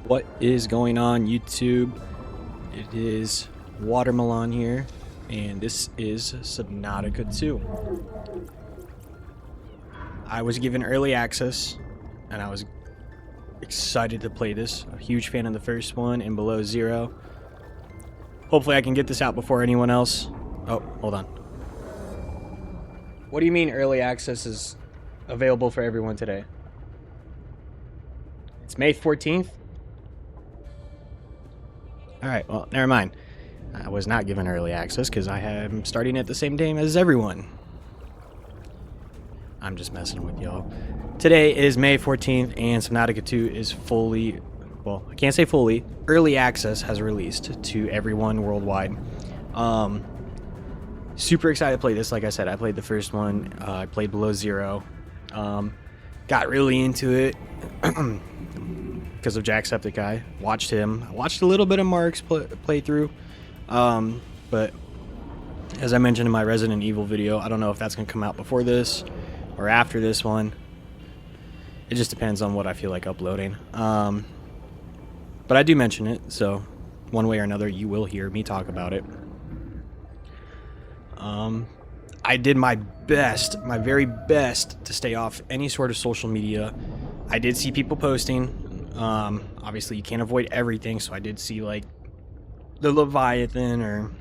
What is going on, YouTube? It is Watermelon here, and this is Subnautica 2. I was given early access, and I was excited to play this. A huge fan of the first one and Below Zero. Hopefully I can get this out before anyone else. Oh, hold on. What do you mean early access is available for everyone today? It's May 14th? Alright, well, never mind. I was not given early access because I am starting at the same time as everyone. I'm just messing with y'all. Today is May 14th and Subnautica 2 is fully, well, I can't say fully, early access has released to everyone worldwide. Super excited to play this. Like I said, I played the first one. I played Below Zero. Got really into it because of Jacksepticeye. Watched him. I watched a little bit of Mark's playthrough. But as I mentioned in my Resident Evil video, I don't know if that's going to come out before this or after this one. It just depends on what I feel like uploading. But I do mention it, so one way or another you will hear me talk about it. I did my best, my very best, to stay off any sort of social media. I did see people posting. Obviously you can't avoid everything, so I did see like the Leviathan or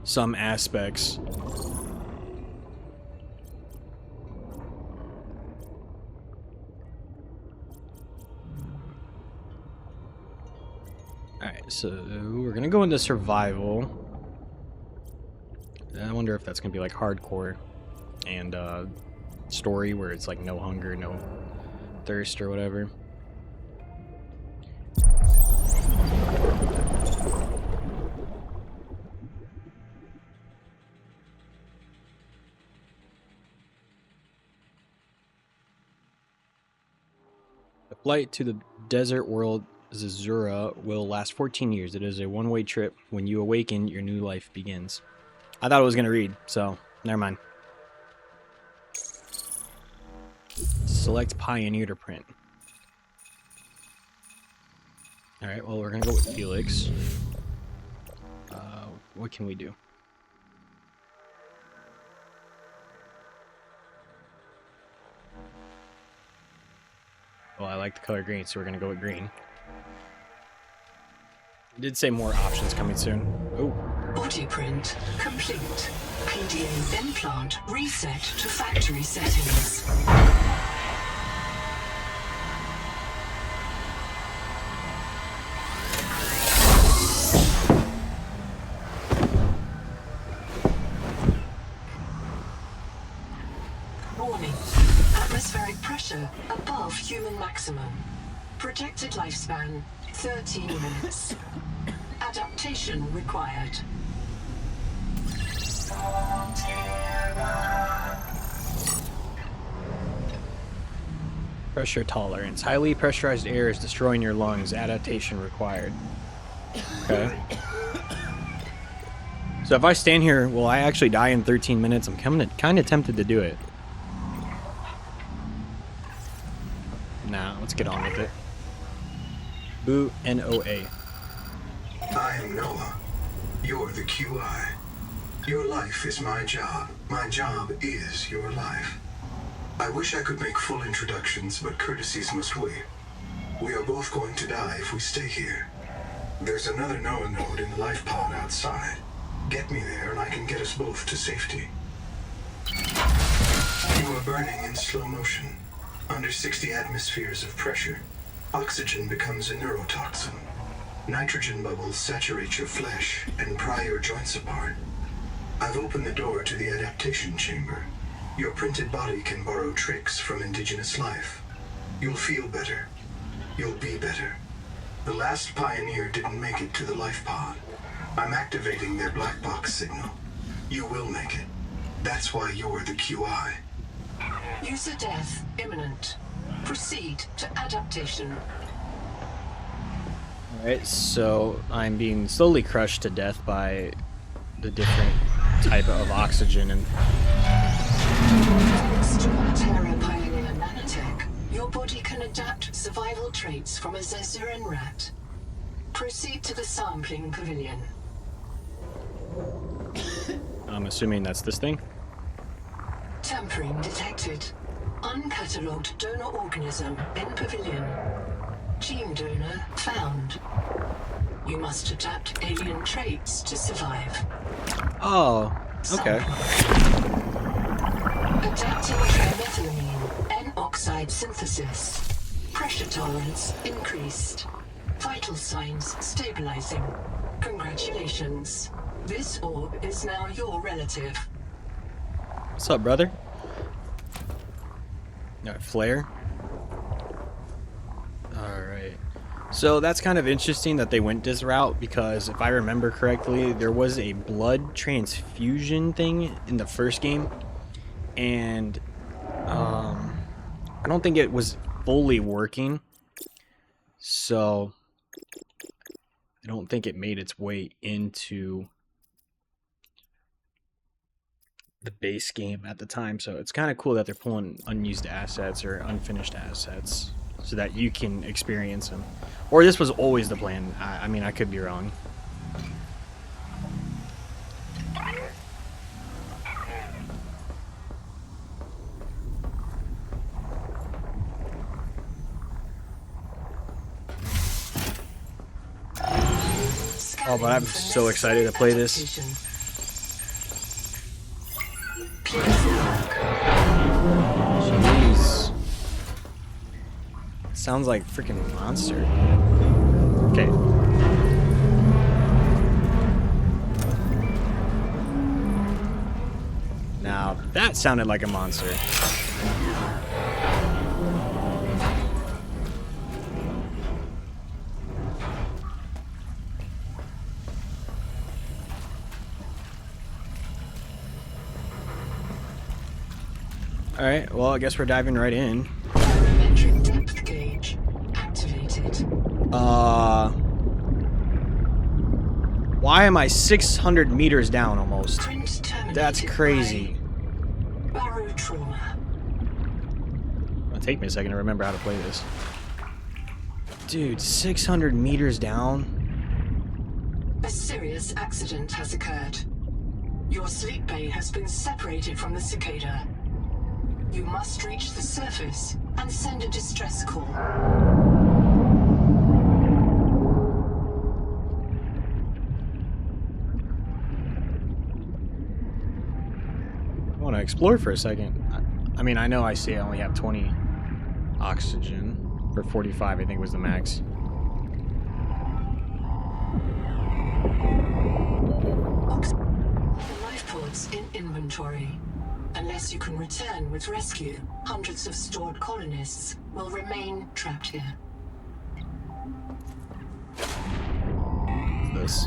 some aspects. Alright, so we're gonna go into survival. I wonder if that's gonna be like hardcore and story where it's like no hunger, no thirst or whatever. The flight to the desert world Zazura will last 14 years. It is a one-way trip. When you awaken, your new life begins. I thought it was going to read, so never mind. Select Pioneer to print. Alright, well, we're going to go with Felix. What can we do? Well, I like the color green, so we're going to go with green. It did say more options coming soon. Oh. Body print complete. PDA implant reset to factory settings. Warning. Atmospheric pressure above human maximum. Projected lifespan 13 minutes. Adaptation required. Pressure tolerance. Highly pressurized air is destroying your lungs. Adaptation required. Okay. So if I stand here, will I actually die in 13 minutes? I'm kind of tempted to do it. Nah, let's get on with it. Boo NOA. I am Noah. You're the QI. Your life is my job. My job is your life. I wish I could make full introductions, but courtesies must wait. We are both going to die if we stay here. There's another Noah node in the life pod outside. Get me there and I can get us both to safety. You are burning in slow motion. Under 60 atmospheres of pressure, oxygen becomes a neurotoxin. Nitrogen bubbles saturate your flesh and pry your joints apart. I've opened the door to the adaptation chamber. Your printed body can borrow tricks from indigenous life. You'll feel better. You'll be better. The last pioneer didn't make it to the life pod. I'm activating their black box signal. You will make it. That's why you're the QI. User death imminent. Proceed to adaptation. Alright, so I'm being slowly crushed to death by the different type of oxygen and Thanks to Terra Pioneer Nanotech, your body can adapt survival vital traits from a Zazuran rat. Proceed to the sampling pavilion. I'm assuming that's this thing. Tampering detected. Uncatalogued donor organism in pavilion. Gene donor found. You must adapt alien traits to survive. Oh, okay. Adapting trimethylamine, N-oxide synthesis. Pressure tolerance increased. Vital signs stabilizing. Congratulations. This orb is now your relative. What's up, brother? Alright, flare. Alright. So that's kind of interesting that they went this route, because if I remember correctly, there was a blood transfusion thing in the first game, and I don't think it was fully working, so I don't think it made its way into the base game at the time. So it's kind of cool that they're pulling unused assets or unfinished assets so that you can experience them. Or this was always the plan. I mean, I could be wrong. Oh, but I'm so excited to play this. Jeez. Sounds like freaking monster. Okay. Now, that sounded like a monster. Alright, well, I guess we're diving right in. Barometric depth gauge activated. Why am I 600 meters down almost? Print terminated. That's crazy. Barotrauma. It'll take me a second to remember how to play this. Dude, 600 meters down? A serious accident has occurred. Your sleep bay has been separated from the cicada. You must reach the surface and send a distress call. I want to explore for a second. I mean, I know I see I only have 20 oxygen. For 45, I think was the max. Life pods in inventory. Unless you can return with rescue, hundreds of stored colonists will remain trapped here. This.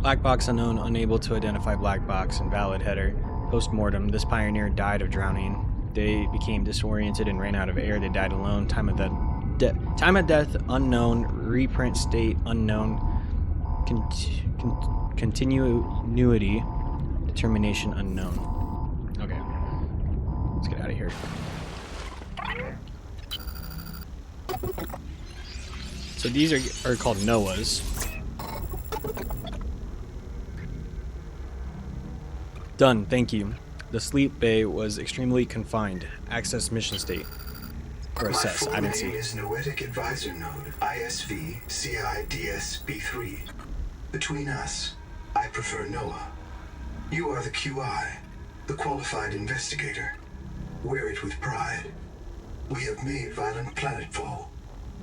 Black box unknown, unable to identify black box, invalid header. Post-mortem, this pioneer died of drowning. They became disoriented and ran out of air. They died alone. Time of death unknown. Reprint state unknown. Continuity determination unknown. Okay, let's get out of here. So these are called Noahs. Done, thank you. The sleep bay was extremely confined. Access mission state. Or assess, I didn't see. My full name is Noetic Advisor Node, ISV CIDS B3. Between us, I prefer Noah. You are the QI, the qualified investigator. Wear it with pride. We have made violent planetfall.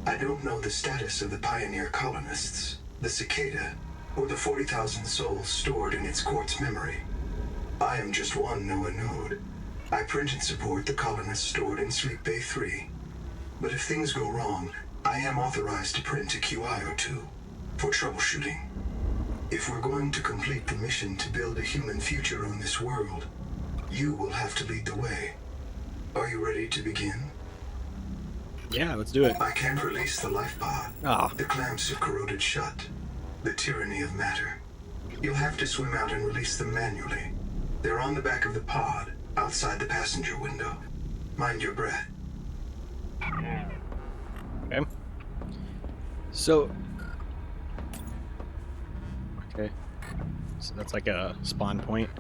I don't know the status of the pioneer colonists, the cicada, or the 40,000 souls stored in its quartz memory. I am just one Noah node. I print and support the colonists stored in Sleep Bay 3. But if things go wrong, I am authorized to print a QI or two for troubleshooting. If we're going to complete the mission to build a human future on this world, you will have to lead the way. Are you ready to begin? Yeah, let's do it. I can't release the life pod. Ah. The clamps have corroded shut. The tyranny of matter. You'll have to swim out and release them manually. They're on the back of the pod, outside the passenger window. Mind your breath. Okay. So. Okay. So that's like a spawn point.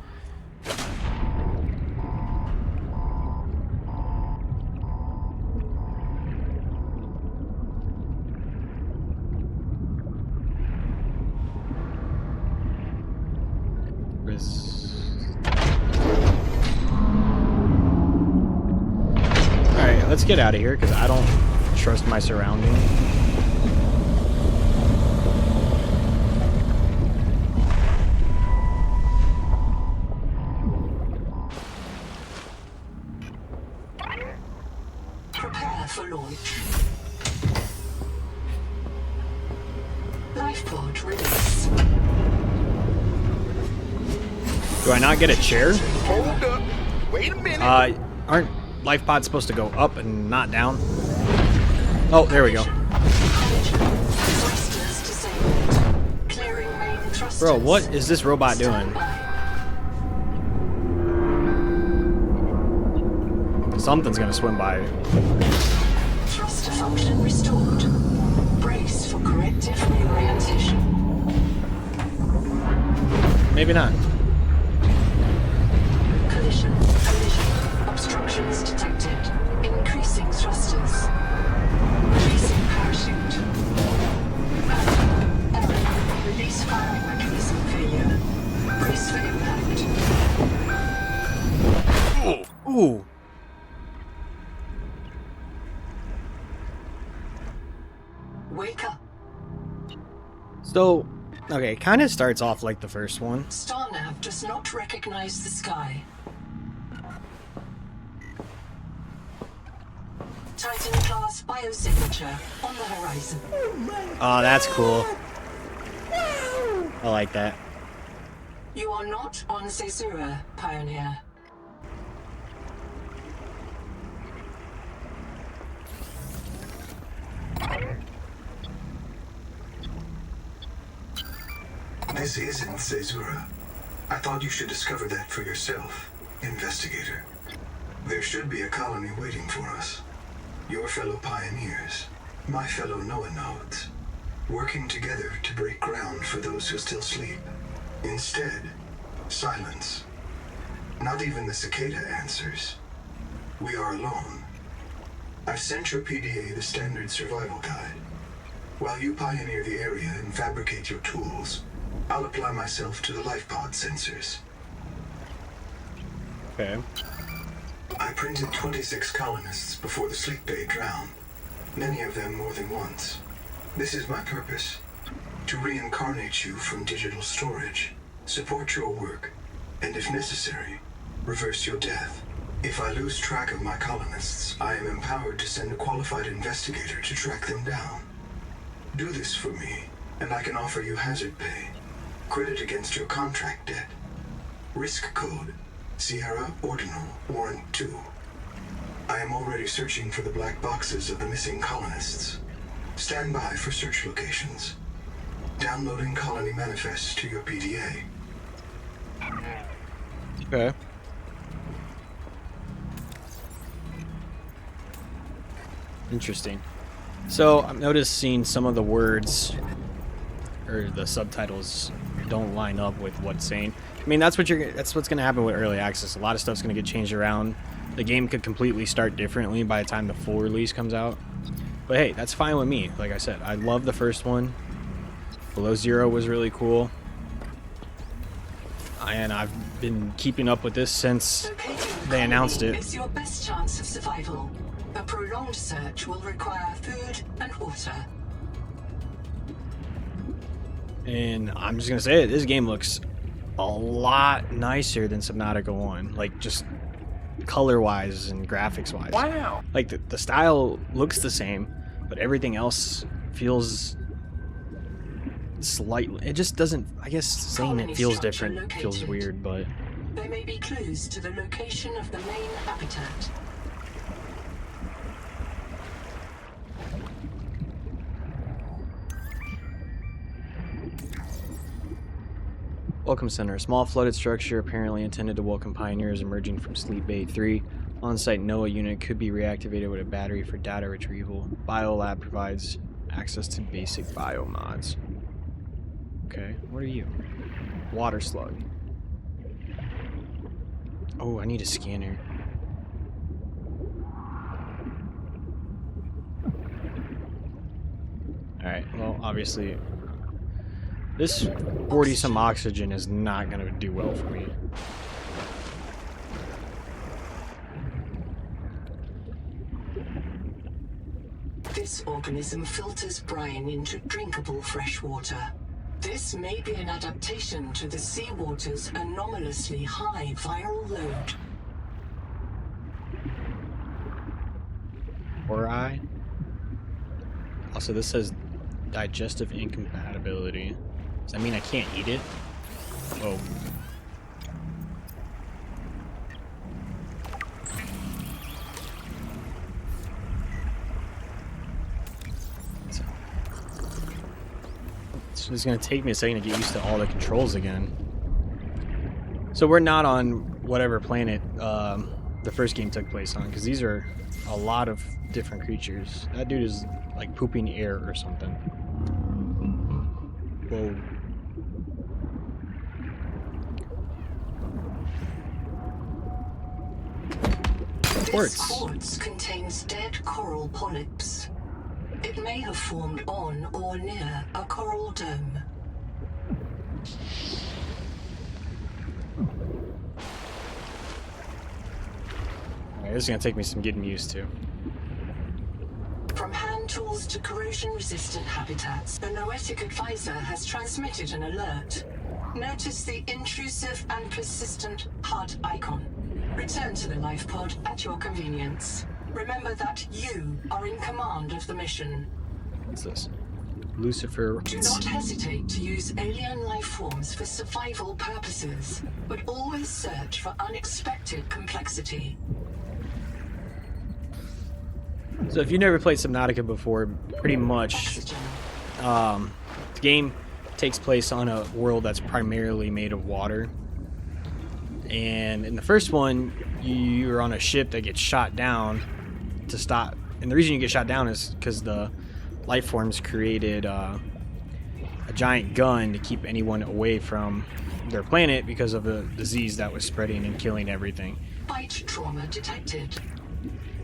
Alright, let's get out of here because I don't trust my surroundings. Prepare for launch. Life pod release. Do I not get a chair? Hold up. Wait a minute. Aren't life pods supposed to go up and not down? Oh, there we go. Thrusters disabled. Clearing main thrusters. Bro, what is this robot doing? Something's gonna swim by. Thruster function restored. Brace for corrective reorientation. Maybe not. Collision. Obstructions detected. Increasing thrusters. Releasing parachute. Error. Release firing mechanism failure. Brace for impact. Ooh. Wake up. So, okay, kind of starts off like the first one. Starnav does not recognize the sky. Titan class biosignature on the horizon. Oh, that's cool. I like that. You are not on Caesura, Pioneer. This isn't Caesura. I thought you should discover that for yourself, investigator. There should be a colony waiting for us. Your fellow pioneers, my fellow Noah nodes, working together to break ground for those who still sleep. Instead, silence. Not even the cicada answers. We are alone. I've sent your PDA the standard survival guide. While you pioneer the area and fabricate your tools, I'll apply myself to the life pod sensors. Okay. I printed 26 colonists before the sleep bay drowned, many of them more than once. This is my purpose, to reincarnate you from digital storage, support your work, and if necessary, reverse your death. If I lose track of my colonists, I am empowered to send a qualified investigator to track them down. Do this for me, and I can offer you hazard pay, credit against your contract debt. Risk code, Sierra Ordinal Warrant 2. I am already searching for the black boxes of the missing colonists. Stand by for search locations. Downloading colony manifests to your PDA. Okay. Interesting. So I've noticed seeing some of the words or the subtitles don't line up with what's saying. I mean, that's what's gonna happen with early access. A lot of stuff's gonna get changed around. The game could completely start differently by the time the full release comes out. But hey, that's fine with me. Like I said, I love the first one. Below Zero was really cool. And I've been keeping up with this since they announced it. Is your best chance of survival. A prolonged search will require food and water. And I'm just gonna say it, this game looks a lot nicer than Subnautica 1. Like, just color-wise and graphics-wise. Wow. Like, the style looks the same, but everything else feels slightly... It just doesn't... I guess saying it feels different feels weird, but... There may be clues to the location of the main habitat. Welcome Center. A small flooded structure apparently intended to welcome pioneers emerging from Sleep Bay 3. On-site NOAA unit could be reactivated with a battery for data retrieval. Biolab provides access to basic biomods. Okay, what are you? Water slug. Oh, I need a scanner. Alright, well, obviously, this 40-some oxygen is not going to do well for me. This organism filters brine into drinkable fresh water. This may be an adaptation to the seawater's anomalously high viral load. Or I. Also, this says digestive incompatibility. Does that mean I can't eat it? Oh. It's just gonna take me a second to get used to all the controls again. So we're not on whatever planet the first game took place on, because these are a lot of different creatures. That dude is like pooping air or something. Whoa. This quartz contains dead coral polyps. It may have formed on or near a coral dome. Alright, this is gonna take me some getting used to. From hand tools to corrosion-resistant habitats, the Noetic Advisor has transmitted an alert. Notice the intrusive and persistent HUD icon. Return to the life pod at your convenience. Remember that you are in command of the mission. What's this? Lucifer. Do not hesitate to use alien life forms for survival purposes, but always search for unexpected complexity. So if you've never played Subnautica before, pretty much the game takes place on a world that's primarily made of water. And in the first one, you're on a ship that gets shot down to stop. And the reason you get shot down is because the life forms created a giant gun to keep anyone away from their planet because of a disease that was spreading and killing everything. Bite trauma detected.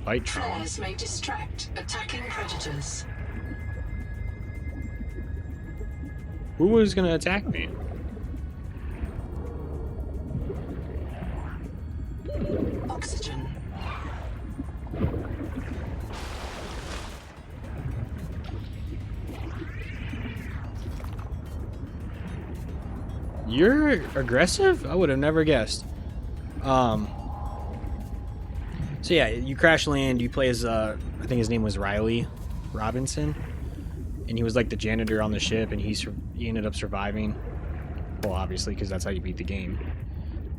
Bite trauma. Flares may distract attacking predators. Who was going to attack me? Oxygen. You're aggressive? I would have never guessed. So yeah, you crash land, you play as, I think his name was Riley Robinson. And he was like the janitor on the ship, and he ended up surviving. Well, obviously, because that's how you beat the game.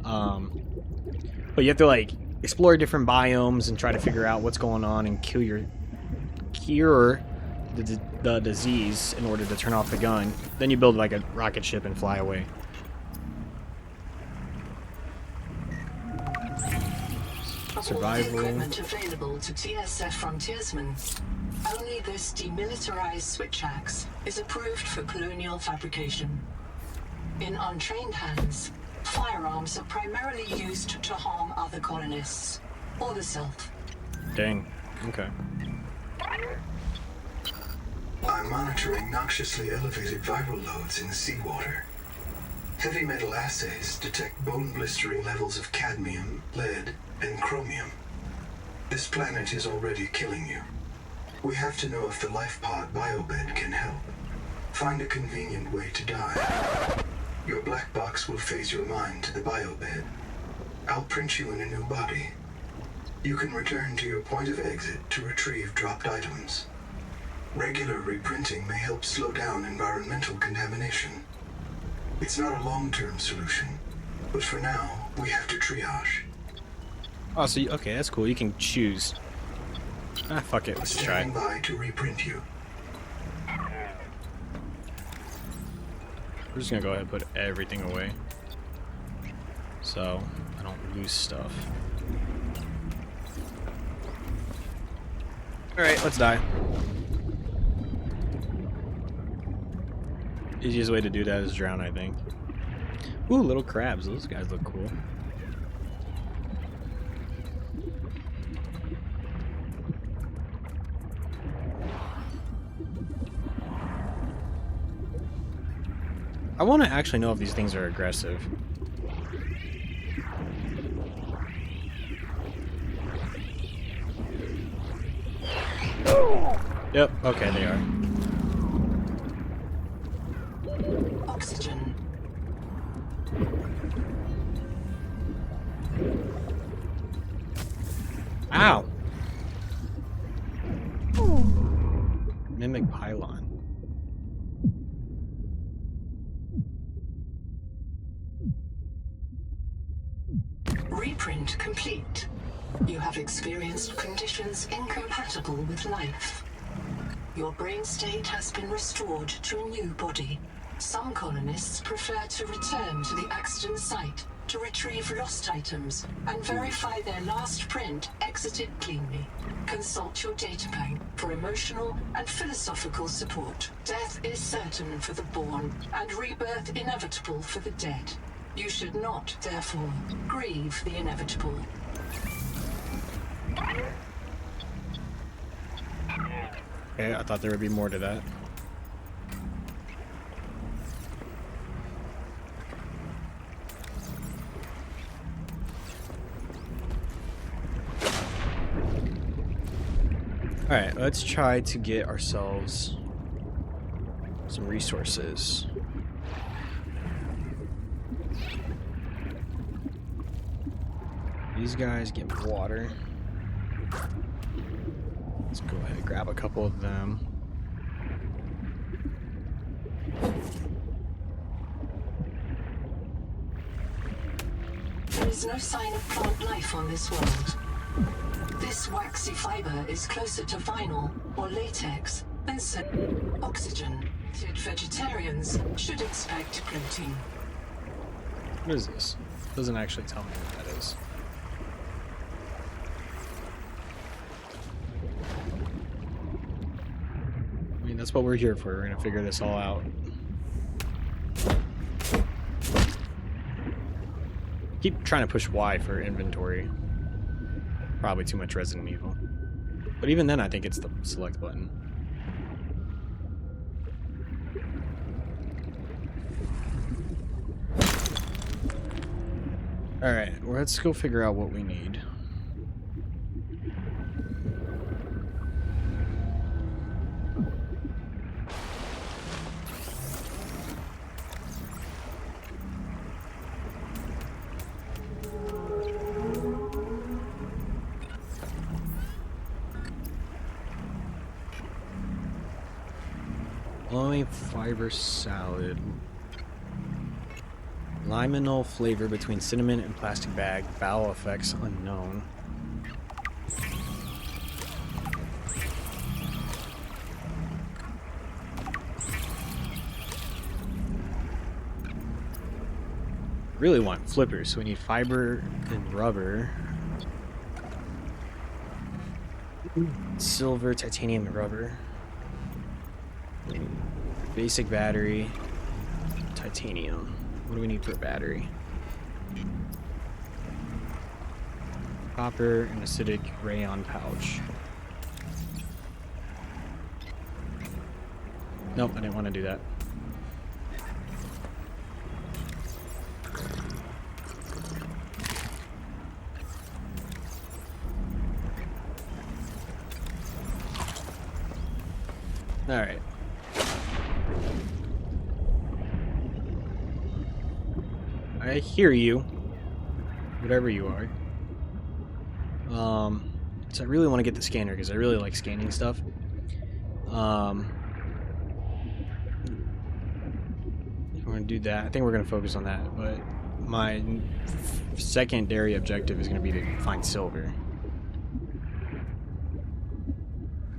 But you have to like explore different biomes and try to figure out what's going on and cure the disease in order to turn off the gun. Then you build like a rocket ship and fly away. Survival. All the equipment available to TSF frontiersmen. Only this demilitarized switch axe is approved for colonial fabrication. In untrained hands, firearms are primarily used to harm other colonists or the self. Dang. Okay. I'm monitoring noxiously elevated viral loads in the seawater. Heavy metal assays detect bone-blistering levels of cadmium, lead, and chromium. This planet is already killing you. We have to know if the life pod biobed can help. Find a convenient way to die. Your black box will phase your mind to the biobed. I'll print you in a new body. You can return to your point of exit to retrieve dropped items. Regular reprinting may help slow down environmental contamination. It's not a long-term solution, but for now, we have to triage. Oh, so okay, that's cool. You can choose. Ah, fuck it. Let's try it. Standing by to reprint you. We're just gonna go ahead and put everything away. so I don't lose stuff. Alright, let's die. Easiest way to do that is drown, I think. Ooh, little crabs. Those guys look cool. I want to actually know if these things are aggressive. Yep, okay, they are. Oxygen. Ow! Mimic pylon. Reprint complete. You have experienced conditions incompatible with life. Your brain state has been restored to a new body. Some colonists prefer to return to the accident site to retrieve lost items and verify their last print exited cleanly. Consult your databank for emotional and philosophical support. Death is certain for the born and rebirth inevitable for the dead. You should not, therefore, grieve the inevitable. Okay, I thought there would be more to that. Alright, let's try to get ourselves some resources. These guys get water. Let's go ahead and grab a couple of them. There is no sign of plant life on this world. This waxy fiber is closer to vinyl or latex than oxygen. Vegetarians should expect protein. What is this? Doesn't actually tell me what that is. I mean, that's what we're here for. We're gonna figure this all out. Keep trying to push Y for inventory. Probably too much Resident Evil. But even then, I think it's the select button. Alright, well, let's go figure out what we need. Glowing fiber salad. Limonal flavor between cinnamon and plastic bag. Bowel effects unknown. Really want flippers, so we need fiber and rubber. Silver, titanium, and rubber. Basic battery. Titanium. What do we need for a battery? Copper and acidic rayon pouch. Nope, I didn't want to do that. Alright. I hear you. Whatever you are. So I really want to get the scanner because I really like scanning stuff. If we're going to do that, I think we're going to focus on that. But my secondary objective is going to be to find silver.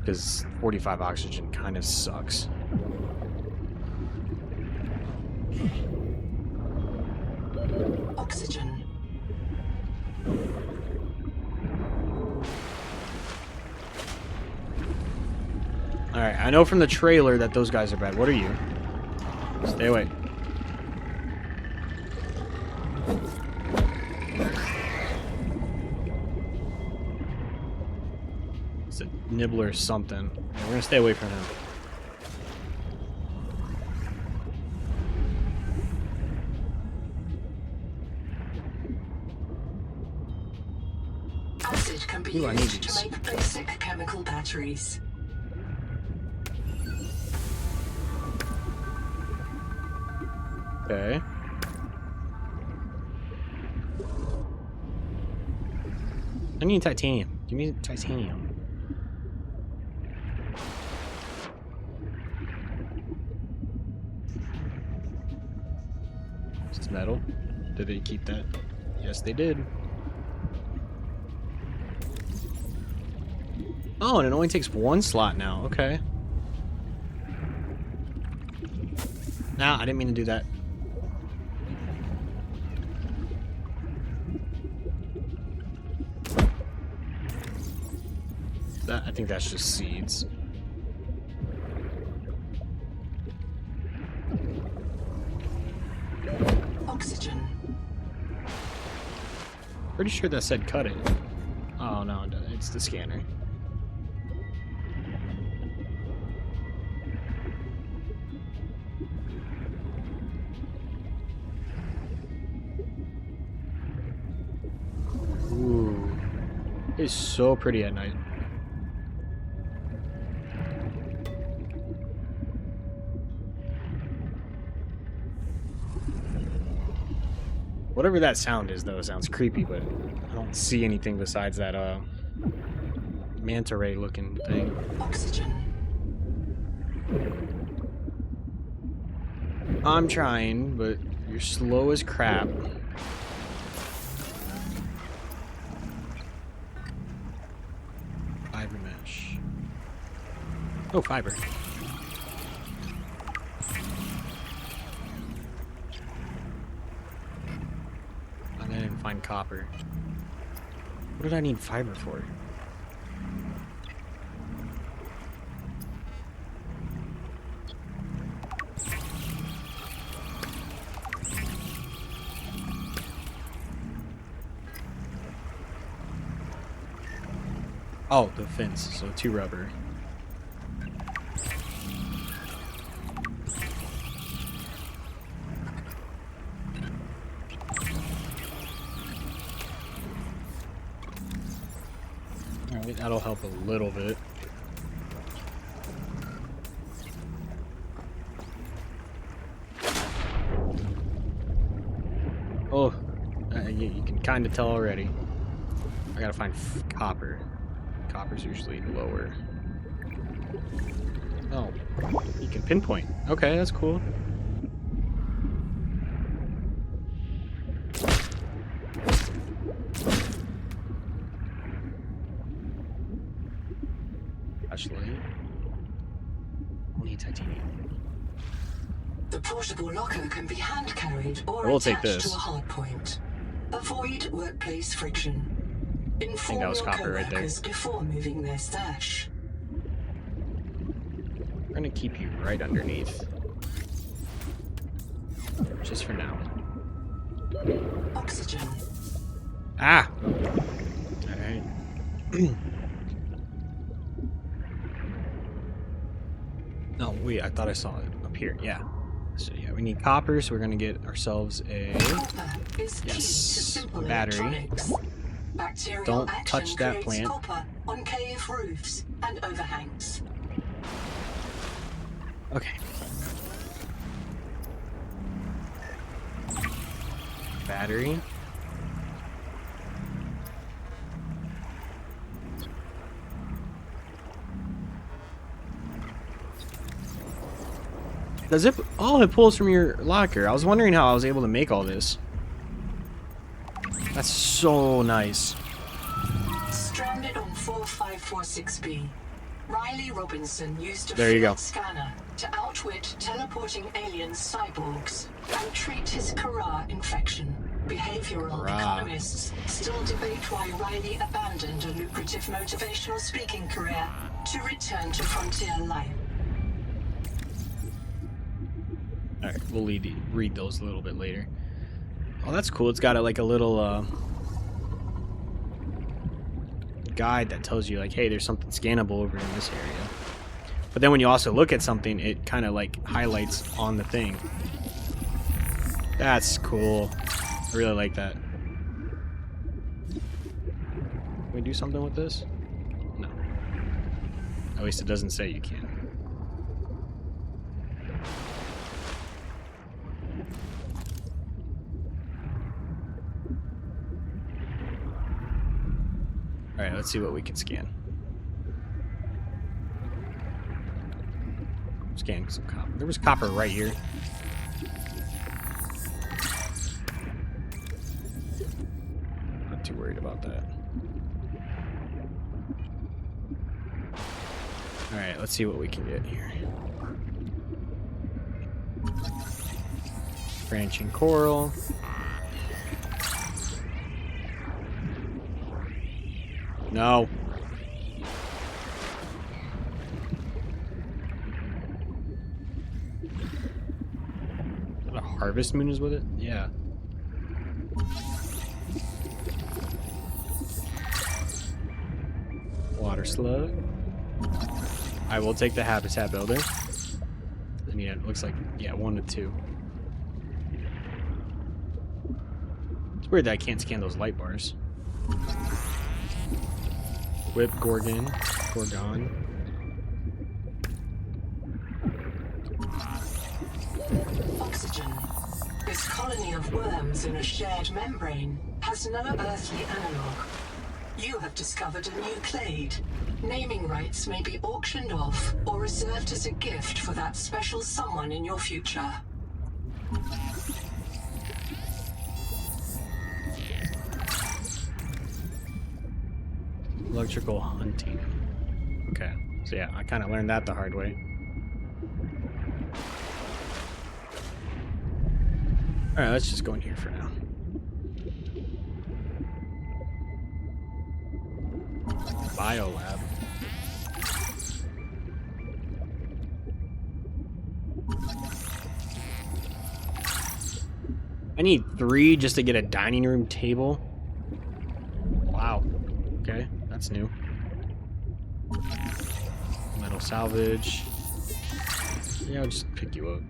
Because 45 oxygen kind of sucks. Oxygen. Alright, I know from the trailer that those guys are bad. What are you? Stay away. It's a nibbler or something. Yeah, we're gonna stay away from him. Acid can be Ooh, I need used these. to make basic chemical batteries. Okay. I need titanium. Give me titanium. Is this metal? Did they keep that? Yes, they did. Oh, and it only takes one slot now. Okay. Nah, I didn't mean to do that. I think that's just seeds. Oxygen. Pretty sure that said cut it. Oh no, it's the scanner. Ooh. It's so pretty at night. Whatever that sound is, though, it sounds creepy, but I don't see anything besides that manta ray looking thing. Oxygen. I'm trying, but you're slow as crap. Fiber mesh. Oh, fiber. I didn't find copper. What did I need fiber for? Oh, the fence, so 2 rubber. Alright, that'll help a little bit. Oh, you can kind of tell already. I gotta find copper. Copper's usually lower. Oh, you can pinpoint. Okay, that's cool. Flashlight. Only titanium. The portable locker can be hand carried or We'll take attached this. to a hard point. Avoid workplace friction. Inform that was your copper right there. coworkers before moving their stash. We're gonna keep you right underneath. Just for now. Oxygen. Ah! Alright. No, wait, I thought I saw it up here. Yeah. So yeah, we need copper, so we're gonna get ourselves a Copper is key to yes, simple battery. electronics. Bacterial Don't action touch that creates plant. copper on cave roofs and overhangs. Okay. Battery. Does it? Oh, it pulls from your locker. I was wondering how I was able to make all this. That's so nice. Stranded on 4546B, Riley Robinson used a There you go. field scanner to outwit teleporting alien cyborgs and treat his Kara infection. Behavioral economists still debate why Riley abandoned a lucrative motivational speaking career to return to frontier life. Alright, we'll read those a little bit later. Oh, that's cool. It's got like a little guide that tells you like, hey, there's something scannable over in this area. But then when you also look at something, it kind of like highlights on the thing. That's cool. I really like that. Can we do something with this? No. At least it doesn't say you can. Alright, let's see what we can scan. Scan some copper. There was copper right here. Not too worried about that. Alright, let's see what we can get here. Branching coral. No. A harvest moon is with it? Yeah. Water slug. I will take the habitat builder. I mean, it looks like, yeah, 1 to 2. It's weird that I can't scan those light bars. Whip Gorgon. Oxygen. This colony of worms in a shared membrane has no earthly analog. You have discovered a new clade. Naming rights may be auctioned off or reserved as a gift for that special someone in your future. Electrical hunting. Okay. So yeah, I kind of learned that the hard way. Alright, let's just go in here for now. Biolab. I need 3 just to get a dining room table. Wow. Okay, that's new. Metal salvage. Yeah, I'll just pick you up.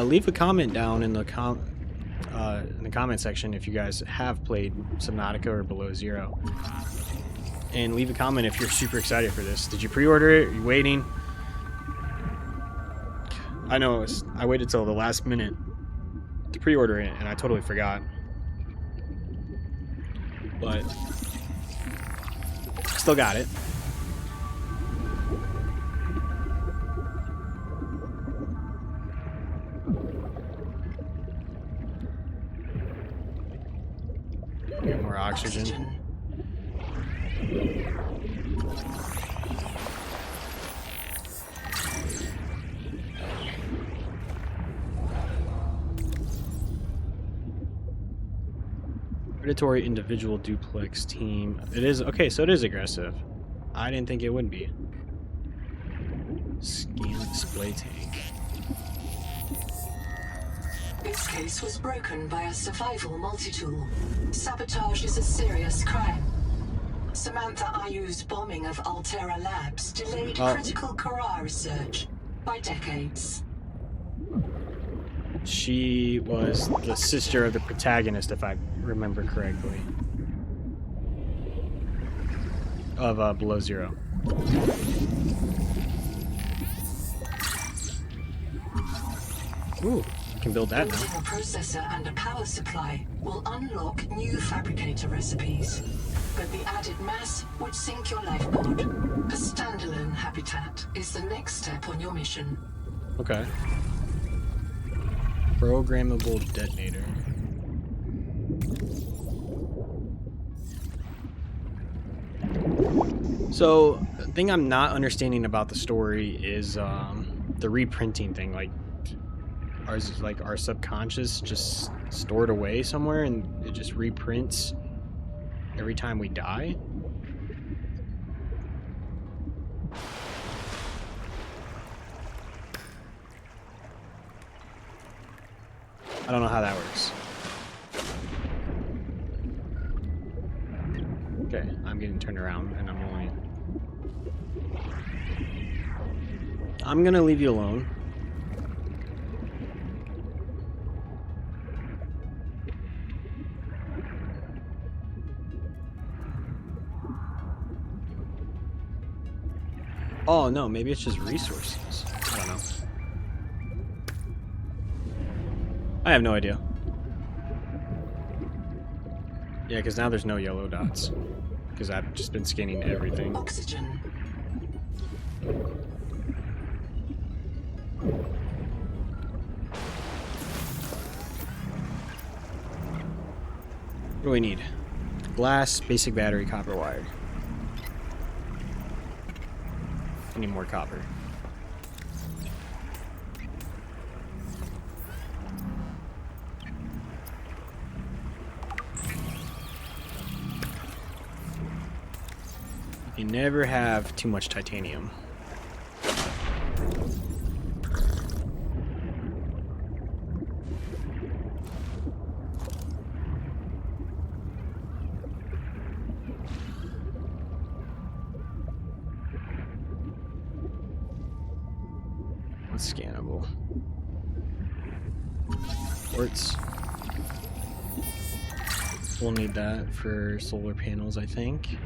Leave a comment down in the comment section if you guys have played Subnautica or Below Zero, and leave a comment if you're super excited for this. Did you pre-order it? Are you waiting? I know I waited till the last minute to pre-order it, and I totally forgot. But still got it. Get more oxygen. Predatory individual duplex team. It is okay, so it is aggressive. I didn't think it would be. Scan display tank. This case was broken by a survival multi-tool. Sabotage is a serious crime. Samantha Ayu's bombing of Altera Labs delayed critical Kara research by decades. She was the sister of the protagonist, if I remember correctly, of Below Zero. Ooh, you can build that now. Building a processor and a power supply will unlock new fabricator recipes, but the added mass would sink your life pod. A standalone habitat is the next step on your mission. Okay. Programmable detonator. So, the thing I'm not understanding about the story is, the reprinting thing, like our subconscious just stored away somewhere and it just reprints every time we die? I don't know how that works. Okay, I'm getting turned around and I'm gonna leave you alone. Oh no, maybe it's just resources. I don't know. I have no idea. Yeah, because now there's no yellow dots. Because I've just been scanning everything. Oxygen. What do we need? Glass, basic battery, copper wire. I need more copper. You never have too much titanium. What's scannable? Quartz. We'll need that for solar panels, I think.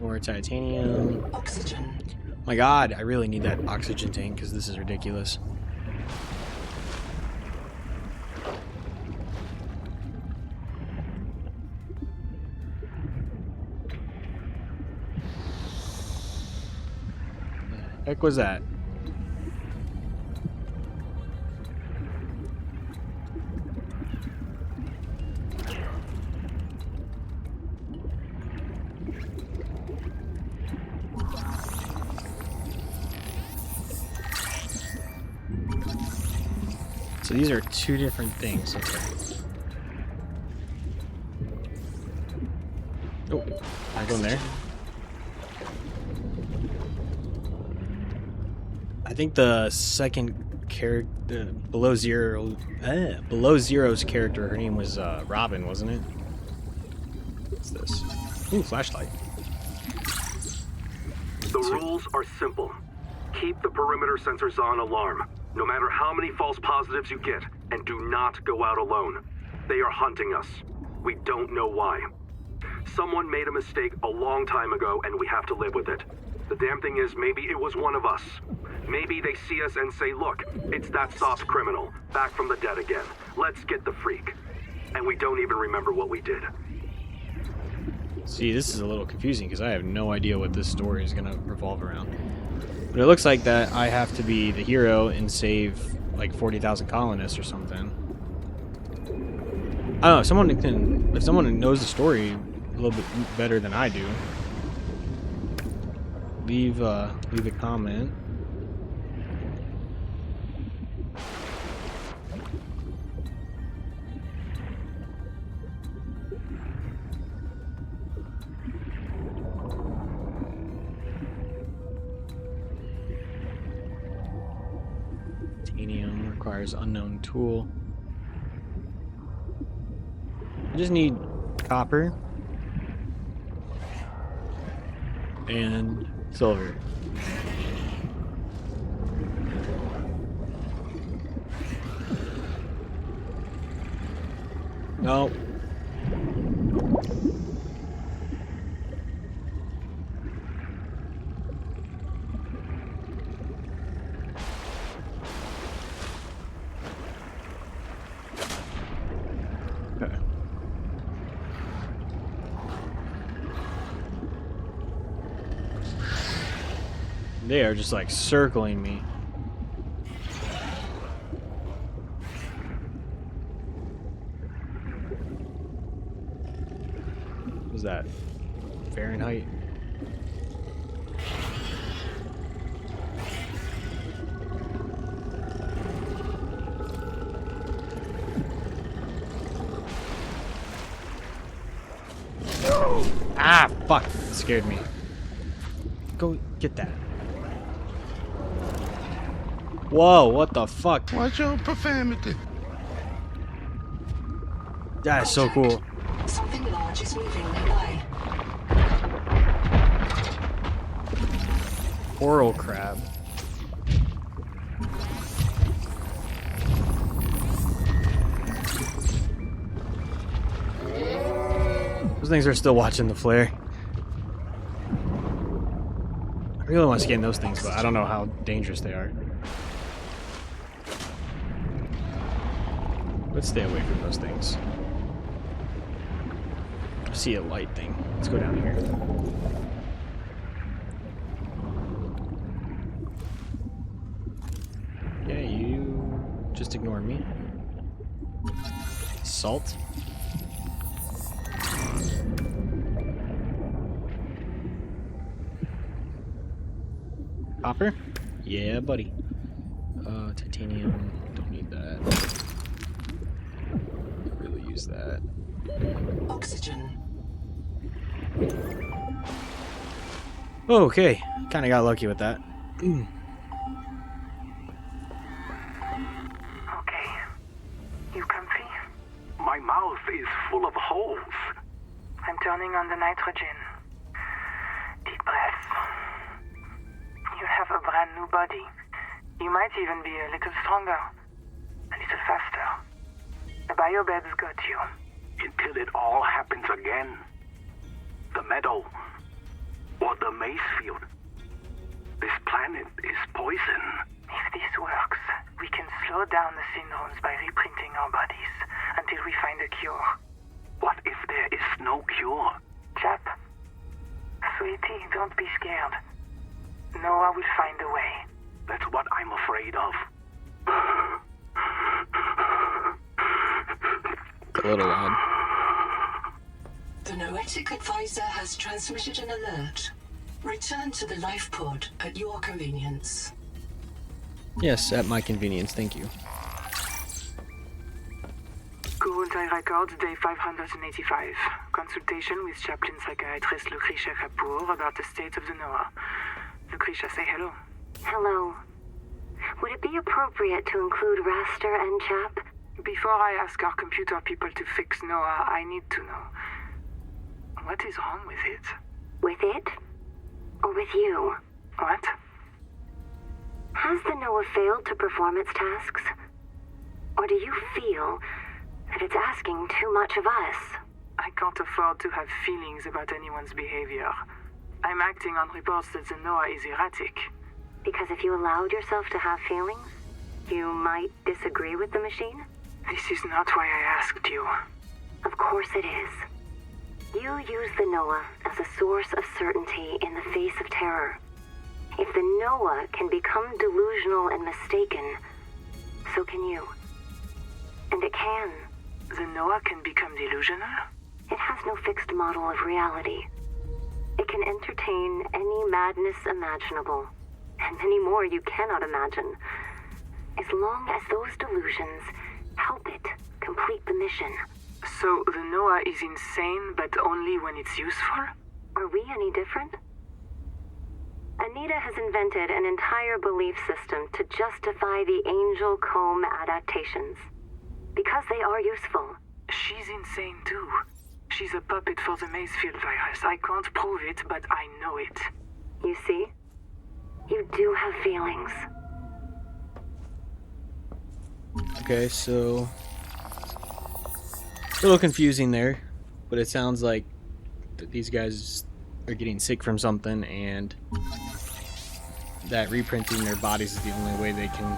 More titanium. Oxygen. My god, I really need that oxygen tank because this is ridiculous. The heck was that? So these are two different things. Okay. Oh, I go in there. I think the second character, below Zero's character, her name was Robin, wasn't it? What's this? Ooh, flashlight. The rules are simple. Keep the perimeter sensors on alarm, no matter how many false positives you get, and do not go out alone. They are hunting us. We don't know why. Someone made a mistake a long time ago, and we have to live with it. The damn thing is, maybe it was one of us. Maybe they see us and say, look, it's that soft criminal, back from the dead again. Let's get the freak. And we don't even remember what we did. See, this is a little confusing because I have no idea what this story is going to revolve around. But it looks like that I have to be the hero and save like 40,000 colonists or something. I don't know, if someone knows the story a little bit better than I do, leave a comment. Titanium requires unknown tool. I just need copper and silver. No. Okay. They are just like circling me. scared me. Go get that. Whoa, what the fuck? Watch your profanity. That is so cool. Something large is moving nearby. Coral crab. Those things are still watching the flare. I really want to scan those things, but I don't know how dangerous they are. Let's stay away from those things. I see a light thing. Let's go down here. Yeah, you just ignore me. Salt. Copper? Yeah, buddy. Titanium. Don't need that. Really use that. Oxygen. Okay, kind of got lucky with that. Okay. You comfy? My mouth is full of holes. I'm turning on the nitrogen. Deep breaths. You have a brand new body. You might even be a little stronger. A little faster. The biobeds got you. Until it all happens again. The meadow. Or the maize field. This planet is poison. If this works, we can slow down the syndromes by reprinting our bodies until we find a cure. What if there is no cure? Chap, sweetie, don't be scared. Noah will find a way. That's what I'm afraid of. A little loud. The Noetic advisor has transmitted an alert. Return to the life pod at your convenience. Yes, at my convenience, thank you. Kurultai Records, day 585. Consultation with chaplain psychiatrist Lucretia Kapoor about the state of the Noah. Lucretia, say hello. Hello. Would it be appropriate to include Raster and Chap? Before I ask our computer people to fix Noah, I need to know. What is wrong with it? With it? Or with you? What? Has the Noah failed to perform its tasks? Or do you feel that it's asking too much of us? I can't afford to have feelings about anyone's behavior. I'm acting on reports that the Noah is erratic. Because if you allowed yourself to have feelings, you might disagree with the machine? This is not why I asked you. Of course it is. You use the Noah as a source of certainty in the face of terror. If the Noah can become delusional and mistaken, so can you. And it can. The Noah can become delusional? It has no fixed model of reality. It can entertain any madness imaginable, and many more you cannot imagine, as long as those delusions help it complete the mission. So the Noah is insane, but only when it's useful? Are we any different? Anita has invented an entire belief system to justify the Angel Comb adaptations. Because they are useful. She's insane too. She's a puppet for the Mazefield virus. I can't prove it, but I know it. You see? You do have feelings. Okay, so a little confusing there, but it sounds like these guys are getting sick from something, and that reprinting their bodies is the only way they can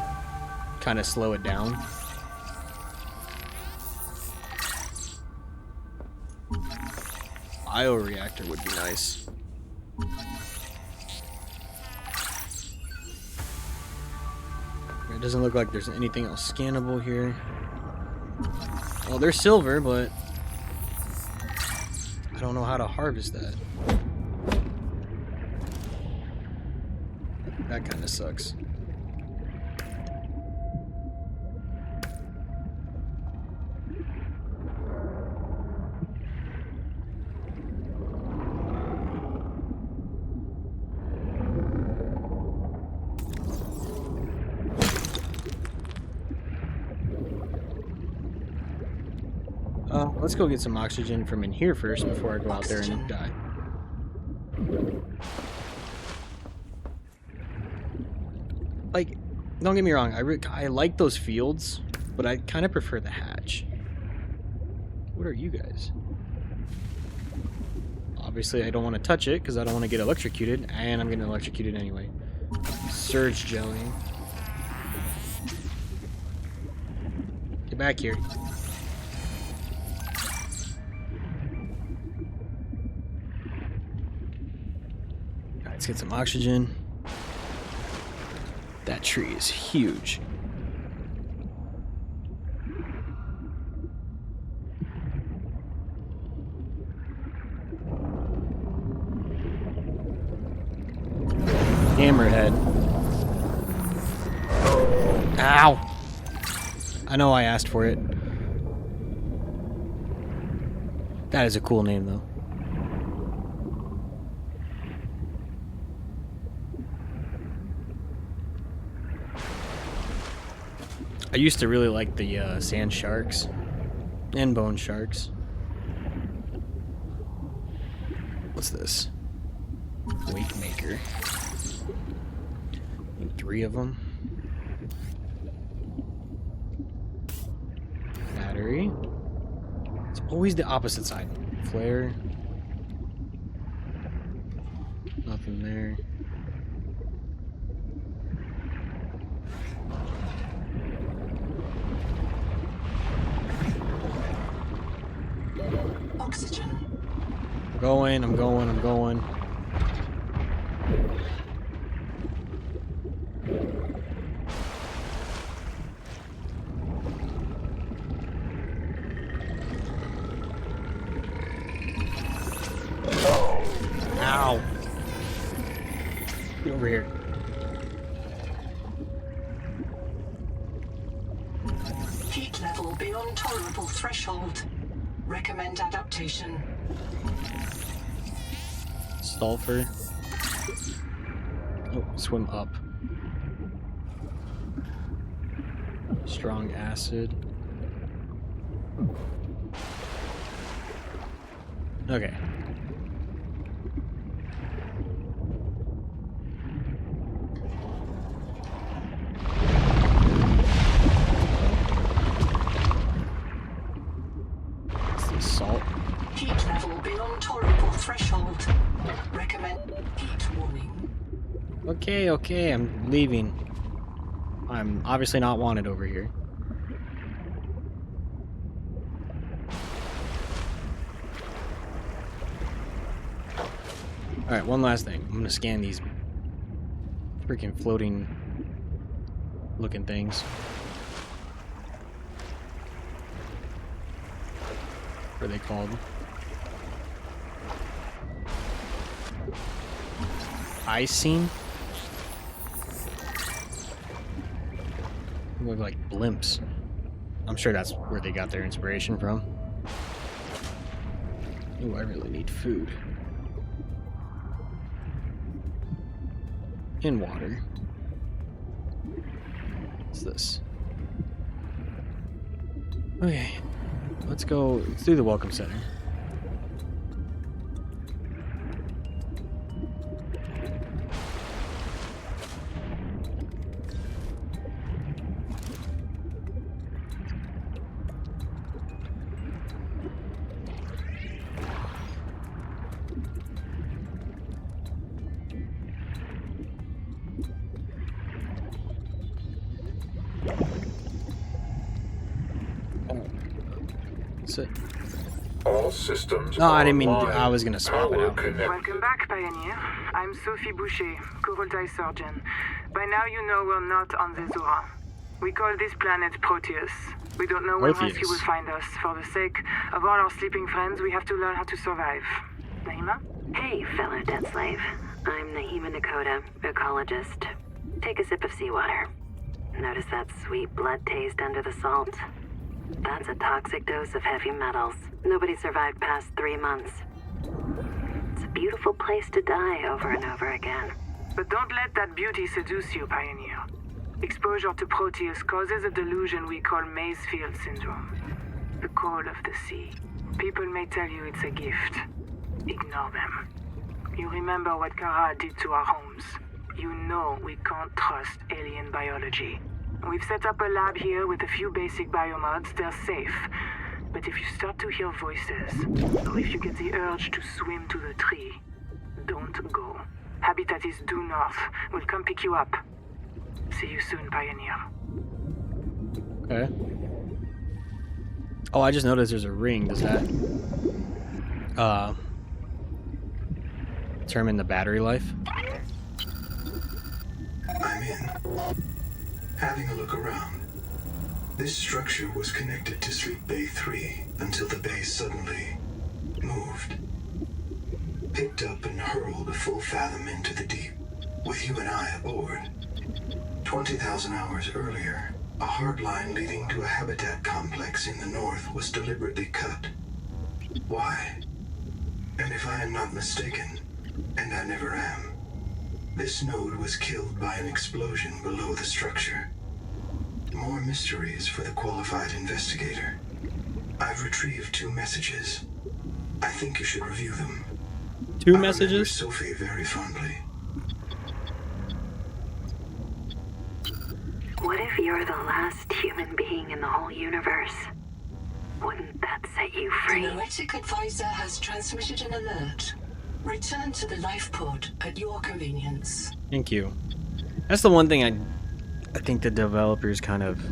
kind of slow it down. Bioreactor would be nice. It doesn't look like there's anything else scannable here. Well, there's silver, but I don't know how to harvest that. That kind of sucks. Let's go get some oxygen from in here first before I go out there and die. Like, don't get me wrong, I like those fields, but I kind of prefer the hatch. What are you guys? Obviously, I don't want to touch it because I don't want to get electrocuted, and I'm getting electrocuted anyway. Surge jelly. Get back here. Alright, let's get some oxygen. That tree is huge. Hammerhead. Ow! I know I asked for it. That is a cool name, though. I used to really like the sand sharks and bone sharks. What's this? Wake maker. Need 3 of them. Battery. It's always the opposite side. Flare. Nothing there. Oxygen. I'm going. Ow. Get over here. Heat level beyond tolerable threshold. Recommend adaptation. Sulfur. Oh, swim up. Strong acid. Okay. What's this, salt? Heat level beyond tolerable threshold. Recommend heat warning. Okay, I'm leaving. I'm obviously not wanted over here. Alright, one last thing. I'm gonna scan these freaking floating looking things. What are they called? Icing? They look like blimps. I'm sure that's where they got their inspiration from. Ooh, I really need food. And water. What's this? Okay. Let's go. Let's do the welcome center. Sit. All systems. No, I didn't mean. online. I was gonna swap it Power out. connect- Welcome back, Pioneer. I'm Sophie Boucher, Kurultai surgeon. By now you know we're not on the Zora. We call this planet Proteus. We don't know when else he Proteus. will find us. For the sake of all our sleeping friends, we have to learn how to survive. Naima? Hey, fellow debt slave. I'm Naima Nakota, ecologist. Take a sip of seawater. Notice that sweet blood taste under the salt? That's a toxic dose of heavy metals. Nobody survived past 3 months. It's a beautiful place to die over and over again. But don't let that beauty seduce you, Pioneer. Exposure to Proteus causes a delusion we call Mazefield syndrome. The call of the sea. People may tell you it's a gift. Ignore them. You remember what Kara did to our homes. You know we can't trust alien biology. We've set up a lab here with a few basic biomods. They're safe. But if you start to hear voices, or if you get the urge to swim to the tree, don't go. Habitat is due north. We'll come pick you up. See you soon, Pioneer. Okay. Oh, I just noticed there's a ring. Does that determine the battery life? I'm in. Having a look around. This structure was connected to Sleep Bay 3 until the bay suddenly moved. Picked up and hurled a full fathom into the deep, with you and I aboard. 20,000 hours earlier, a hard line leading to a habitat complex in the north was deliberately cut. Why? And if I am not mistaken, and I never am, this node was killed by an explosion below the structure. More mysteries for the qualified investigator. I've retrieved 2 messages. I think you should review them. 2 I remember messages? Sophie very fondly. What if you're the last human being in the whole universe? Wouldn't that set you The free? Noetic Advisor has transmitted an alert. Return to the life pod at your convenience. Thank you. That's the one thing I think the developers kind of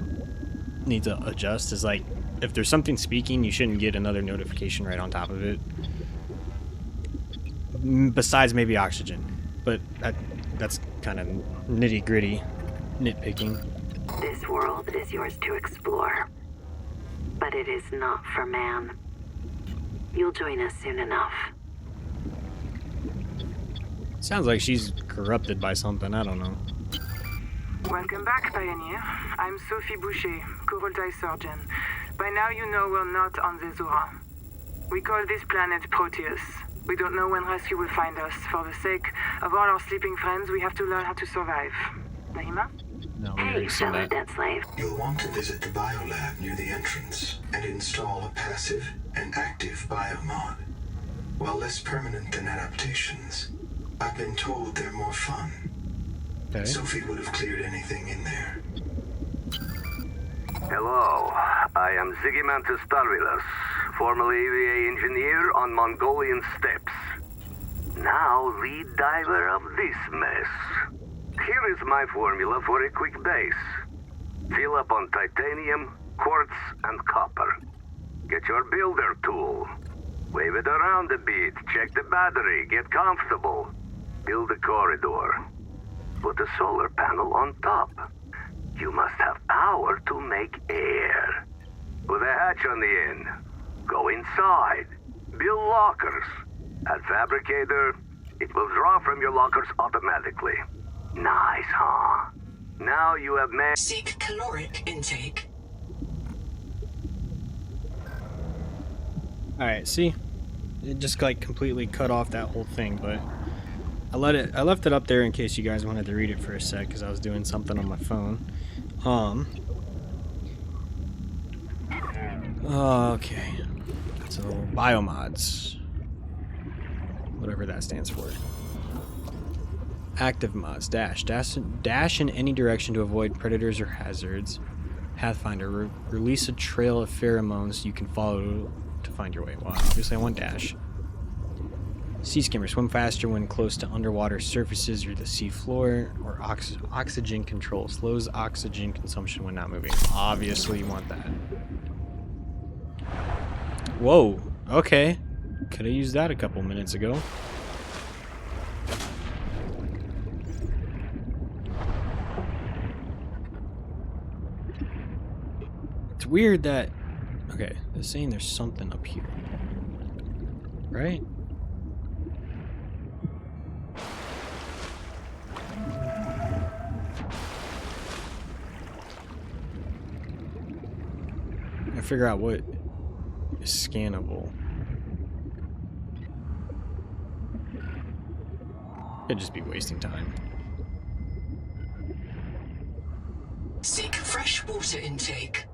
need to adjust is like, if there's something speaking, you shouldn't get another notification right on top of it. Besides maybe oxygen. But that's kind of nitty gritty, nitpicking. This world is yours to explore. But it is not for man. You'll join us soon enough. Sounds like she's corrupted by something, I don't know. Welcome back, Pioneer. I'm Sophie Boucher, Kurultai surgeon. By now you know we're not on the Zora. We call this planet Proteus. We don't know when rescue will find us. For the sake of all our sleeping friends, we have to learn how to survive. Nahima? No, we Hey, already said fellow that. dead slave. You'll want to visit the biolab near the entrance and install a passive and active biomod. While less permanent than adaptations, I've been told they're more fun. Okay. Sophie would have cleared anything in there. Hello, I am Zigimantus Starvilus, formerly EVA engineer on Mongolian steppes. Now lead diver of this mess. Here is my formula for a quick base. Fill up on titanium, quartz, and copper. Get your builder tool. Wave it around a bit, check the battery, get comfortable. Build a corridor. Put a solar panel on top. You must have power to make air. Put a hatch on the end. Go inside. Build lockers. At Fabricator, it will draw from your lockers automatically. Nice, huh? Now you have made... Seek caloric intake. Alright, see? It just like completely cut off that whole thing, but I left it up there in case you guys wanted to read it for a sec because I was doing something on my phone. Okay. So biomods. Whatever that stands for. Active mods. Dash in any direction to avoid predators or hazards. Pathfinder. Release a trail of pheromones you can follow to find your way. Well, obviously I want dash. Sea skimmer. Swim faster when close to underwater surfaces or the sea floor. Or oxygen control. Slows oxygen consumption when not moving. Obviously you want that. Whoa. Okay. Could have used that a couple minutes ago. It's weird that... Okay, they're saying there's something up here. Right? I figure out what is scannable. Could just be wasting time. Seek fresh water intake.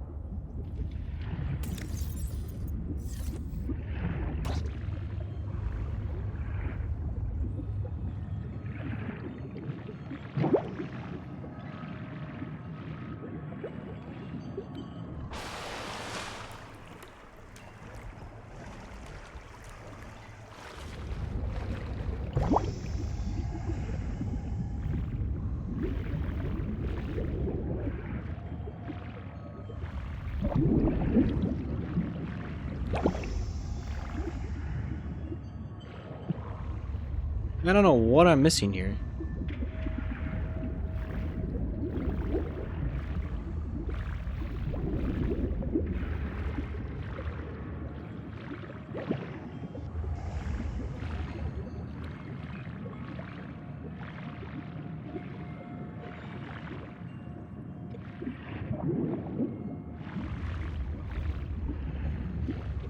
I don't know what I'm missing here.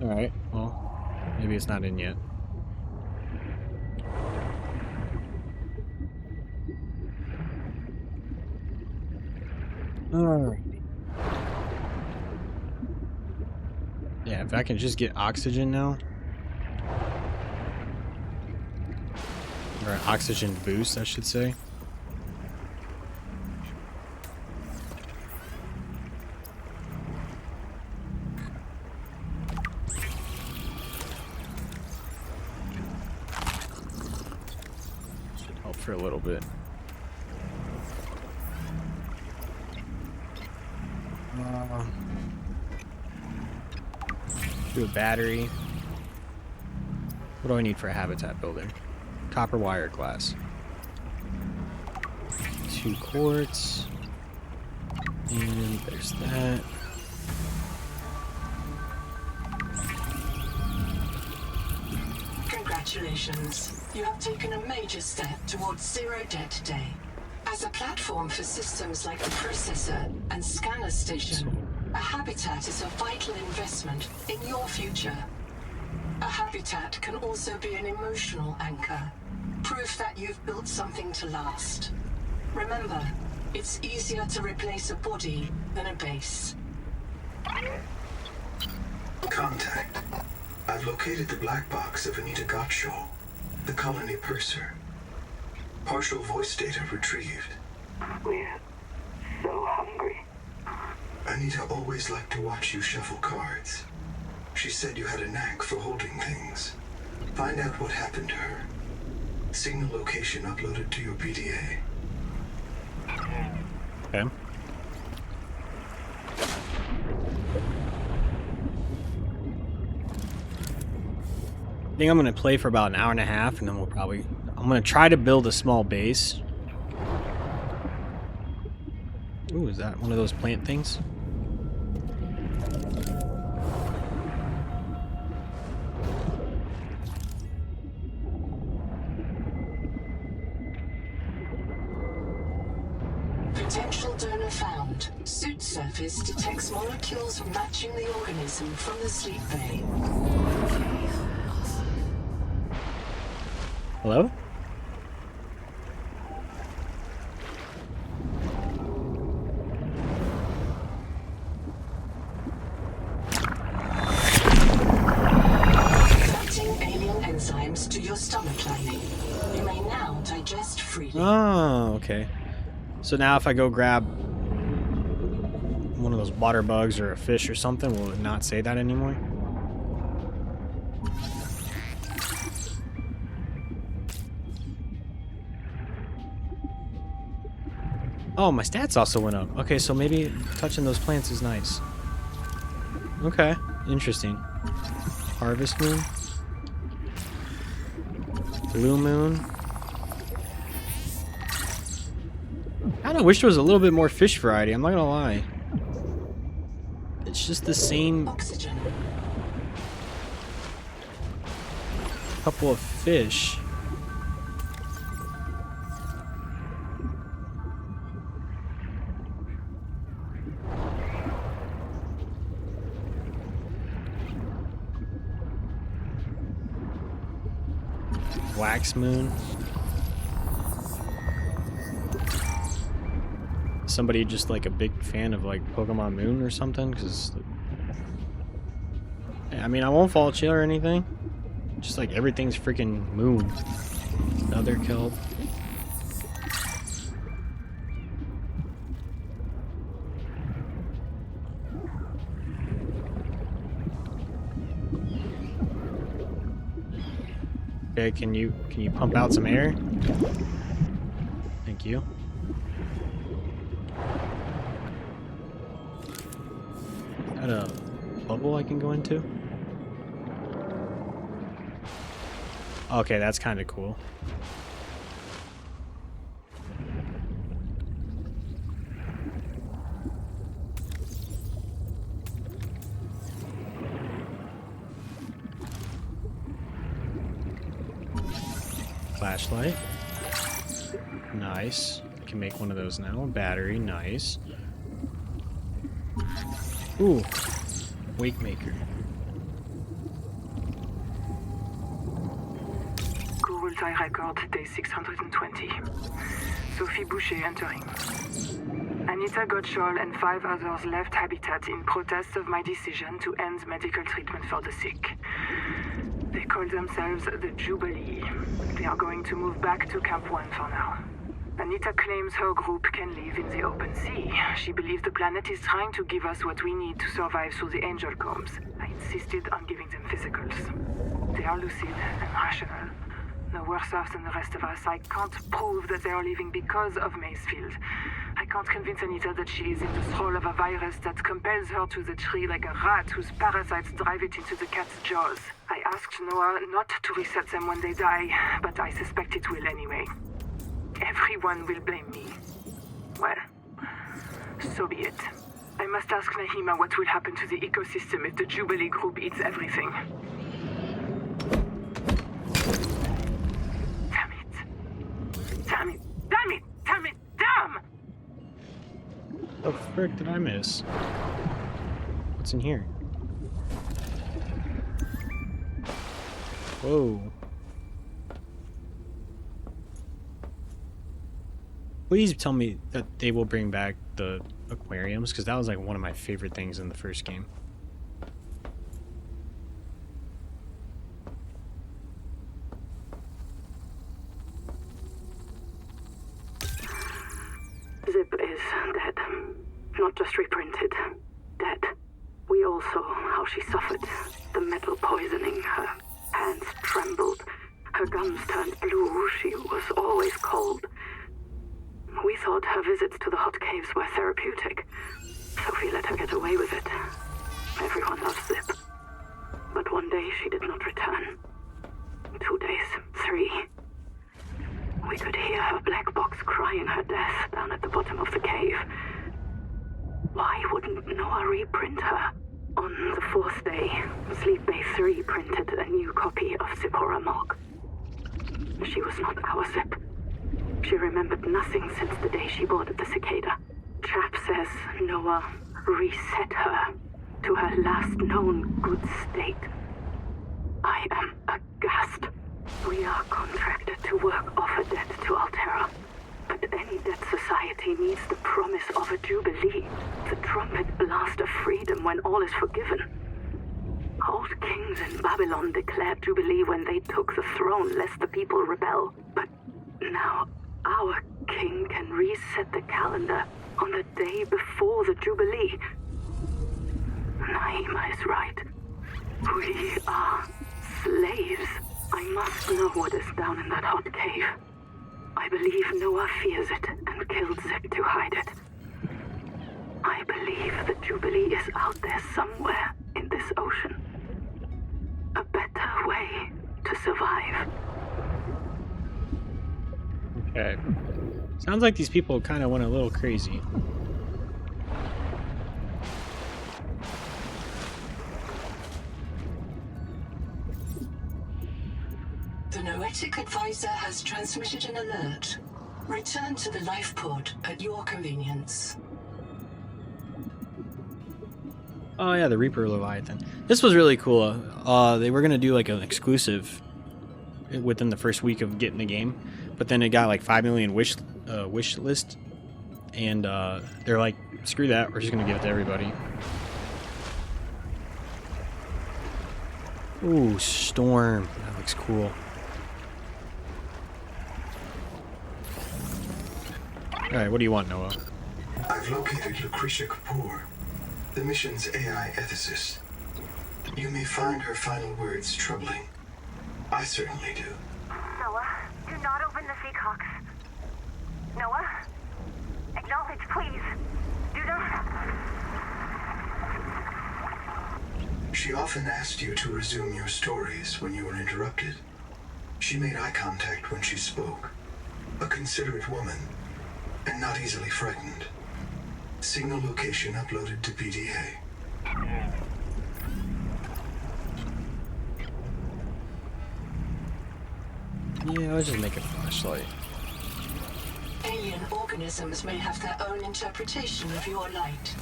Alright, well, maybe it's not in yet. Alright. Yeah, if I can just get oxygen now. Or an oxygen boost, I should say. Should help for a little bit. Do a battery. What do I need for a habitat builder? Copper wire glass. 2 quartz. And there's that. Congratulations. You have taken a major step towards zero debt today. As a platform for systems like the processor and scanner station, a habitat is a vital investment in your future. A habitat can also be an emotional anchor, proof that you've built something to last. Remember, it's easier to replace a body than a base. Contact. I've located the black box of Anita Gottschall, the colony purser. Partial voice data retrieved. We're so hungry. Anita always liked to watch you shuffle cards. She said you had a knack for holding things. Find out what happened to her. Signal location uploaded to your PDA. Okay. I think I'm gonna play for about an hour and a half, and then we'll probably... I'm gonna try to build a small base. Ooh, is that one of those plant things? Potential donor found. Suit surface detects molecules matching the organism from the sleep bay. Hello? Connecting alien enzymes to your stomach lining. You may now digest freely. Oh, okay. So now if I go grab one of those water bugs or a fish or something, will it not say that anymore? Oh, my stats also went up. Okay, so maybe touching those plants is nice. Okay, interesting. Harvest moon. Blue moon. I kinda wish there was a little bit more fish variety, I'm not gonna lie. It's just the same Oxygen. couple of fish. Wax moon. Somebody just like a big fan of like Pokemon Moon or something? Because I mean, I won't fault you or anything. Just like everything's freaking moon. Another kelp. Okay, can you pump out some air? Thank you. Is that a bubble I can go into? Okay, that's kind of cool. Flashlight. Nice. I can make one of those now. Battery. Nice. Ooh. Wake maker. Kurultai record day 620. Sophie Boucher entering. Anita Gottschall and 5 others left Habitat in protest of my decision to end medical treatment for the sick. They call themselves the Jubilee. They are going to move back to Camp 1 for now. Anita claims her group can live in the open sea. She believes the planet is trying to give us what we need to survive through the angel combs. I insisted on giving them physicals. They are lucid and rational. No worse off than the rest of us. I can't prove that they are living because of Macefield. I can't convince Anita that she is in the thrall of a virus that compels her to the tree like a rat whose parasites drive it into the cat's jaws. I asked Noah not to reset them when they die, but I suspect it will anyway. Everyone will blame me. Well, so be it. I must ask Nahima what will happen to the ecosystem if the Jubilee group eats everything. Damn it. Damn it. Damn it. Damn it. Damn! The frick did I miss? What's in here? Whoa. Please tell me that they will bring back the aquariums, because that was like one of my favorite things in the first game. Zip is dead. Not just reprinted. Dead. We all saw how she suffered. The metal poisoning. Her hands trembled. Her gums turned blue. She was always cold. We thought her visits to the hot caves were therapeutic. Sophie let her get away with it. Everyone loves Zip. But one day she did not return. 2 days, 3. We could hear her black box crying her death down at the bottom of the cave. Why wouldn't Noah reprint her? On the 4th day, Sleep Bay 3 printed a new copy of Zipporah Morg. She was not our Zip. She remembered nothing since the day she boarded the Cicada. Chap says Noah reset her to her last known good state. I am aghast. We are contracted to work off a debt to Altera. But any debt society needs the promise of a jubilee, the trumpet blast of freedom when all is forgiven. Old kings in Babylon declared jubilee when they took the throne lest the people rebel. But now our king can reset the calendar on the day before the jubilee. Naima is right. We are slaves. I must know what is down in that hot cave. I believe Noah fears it and killed Zip to hide it. I believe the Jubilee is out there somewhere in this ocean. A better way to survive. Okay. Sounds like these people kind of went a little crazy. The Noetic Advisor has transmitted an alert. Return to the life pod at your convenience. Oh yeah, the Reaper Leviathan. This was really cool. They were gonna do like an exclusive within the first week of getting the game, but then it got like 5 million wish list, and they're like, screw that, we're just gonna give it to everybody. Ooh, Storm. That looks cool. Alright, what do you want, Noah? I've located Lucretia Kapoor, the mission's AI ethicist. You may find her final words troubling. I certainly do. Noah, do not open the Seahawks. Noah? Acknowledge, please. Do not. She often asked you to resume your stories when you were interrupted. She made eye contact when she spoke. A considerate woman, and not easily frightened. Signal location uploaded to PDA. Yeah, I'll just make a flashlight. Alien organisms may have their own interpretation of your light.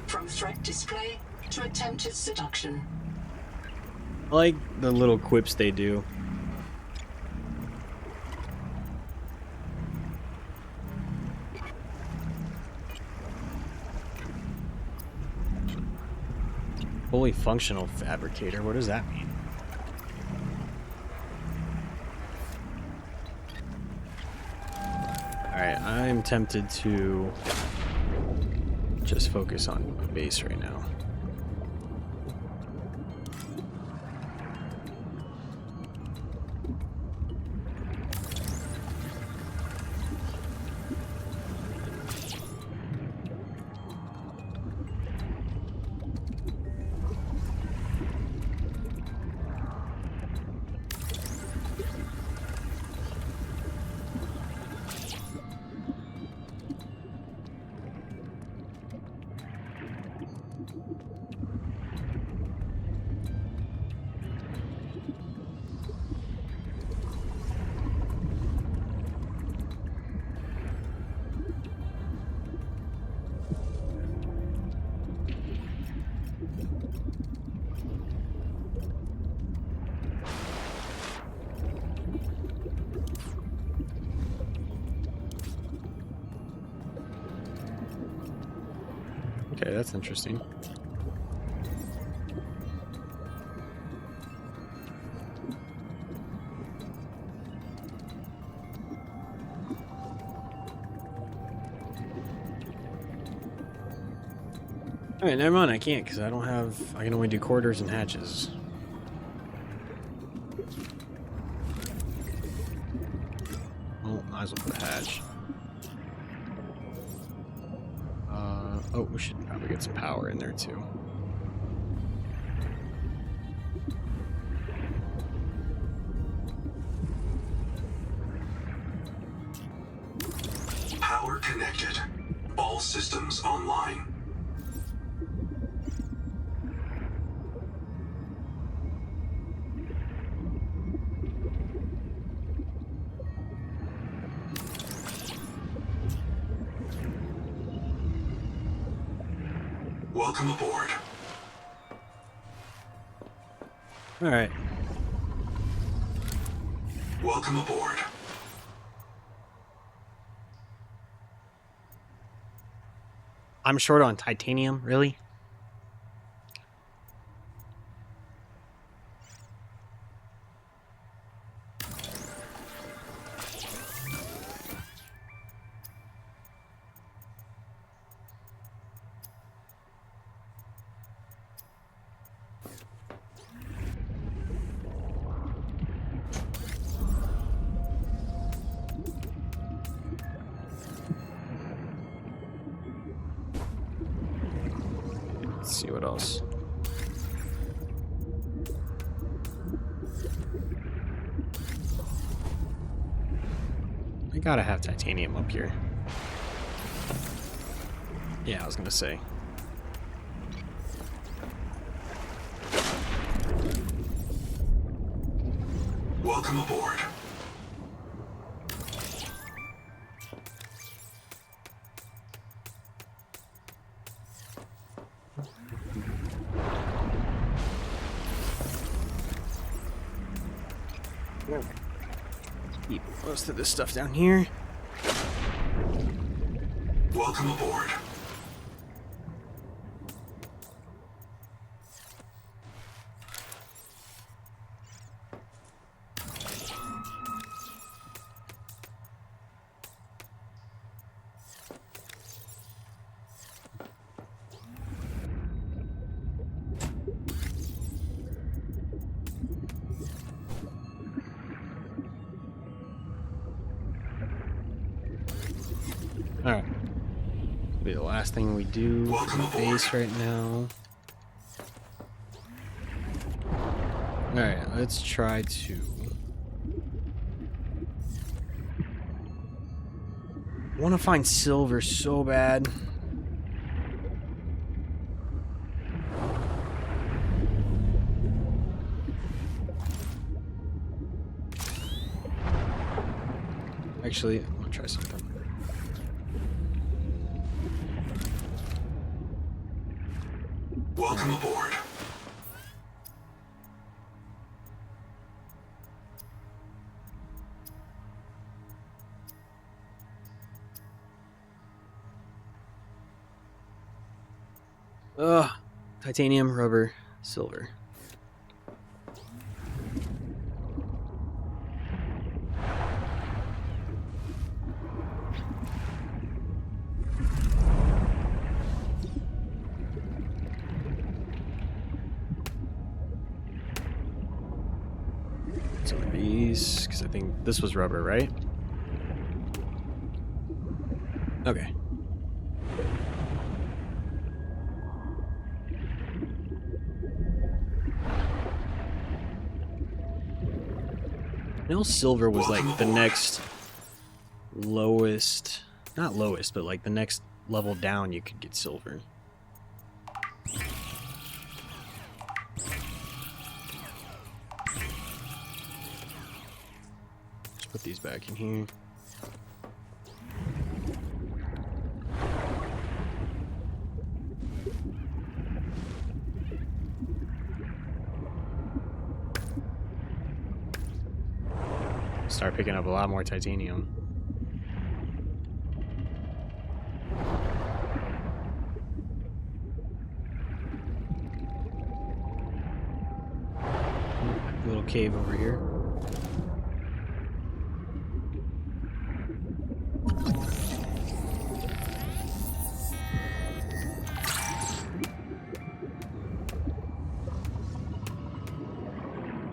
From threat display to attempted seduction. I like the little quips they do. Fully functional fabricator, what does that mean? Alright, I'm tempted to just focus on base right now. Okay, that's interesting. Alright, never mind, I can't because I don't have... I can only do corridors and hatches. Oh, might as well put a hatch. Oh, we should probably get some power in there too. Power connected. All systems online. Welcome aboard. Alright. Welcome aboard. I'm short on titanium, really? Let's see what else. I gotta have titanium up here. Yeah, I was gonna say. Welcome aboard. Keep most of this stuff down here. Welcome aboard. Alright. Be the last thing we do Welcome for the aboard. base right now. Alright, let's try to want to find silver so bad. Actually, I'm gonna try something. Welcome aboard. Ugh. Titanium, rubber, silver. Some of these, because I think this was rubber, right? Okay. I know silver was like the next lowest, not lowest, but like the next level down you could get silver. Let's put these back in here. Start picking up a lot more titanium. Little cave over here.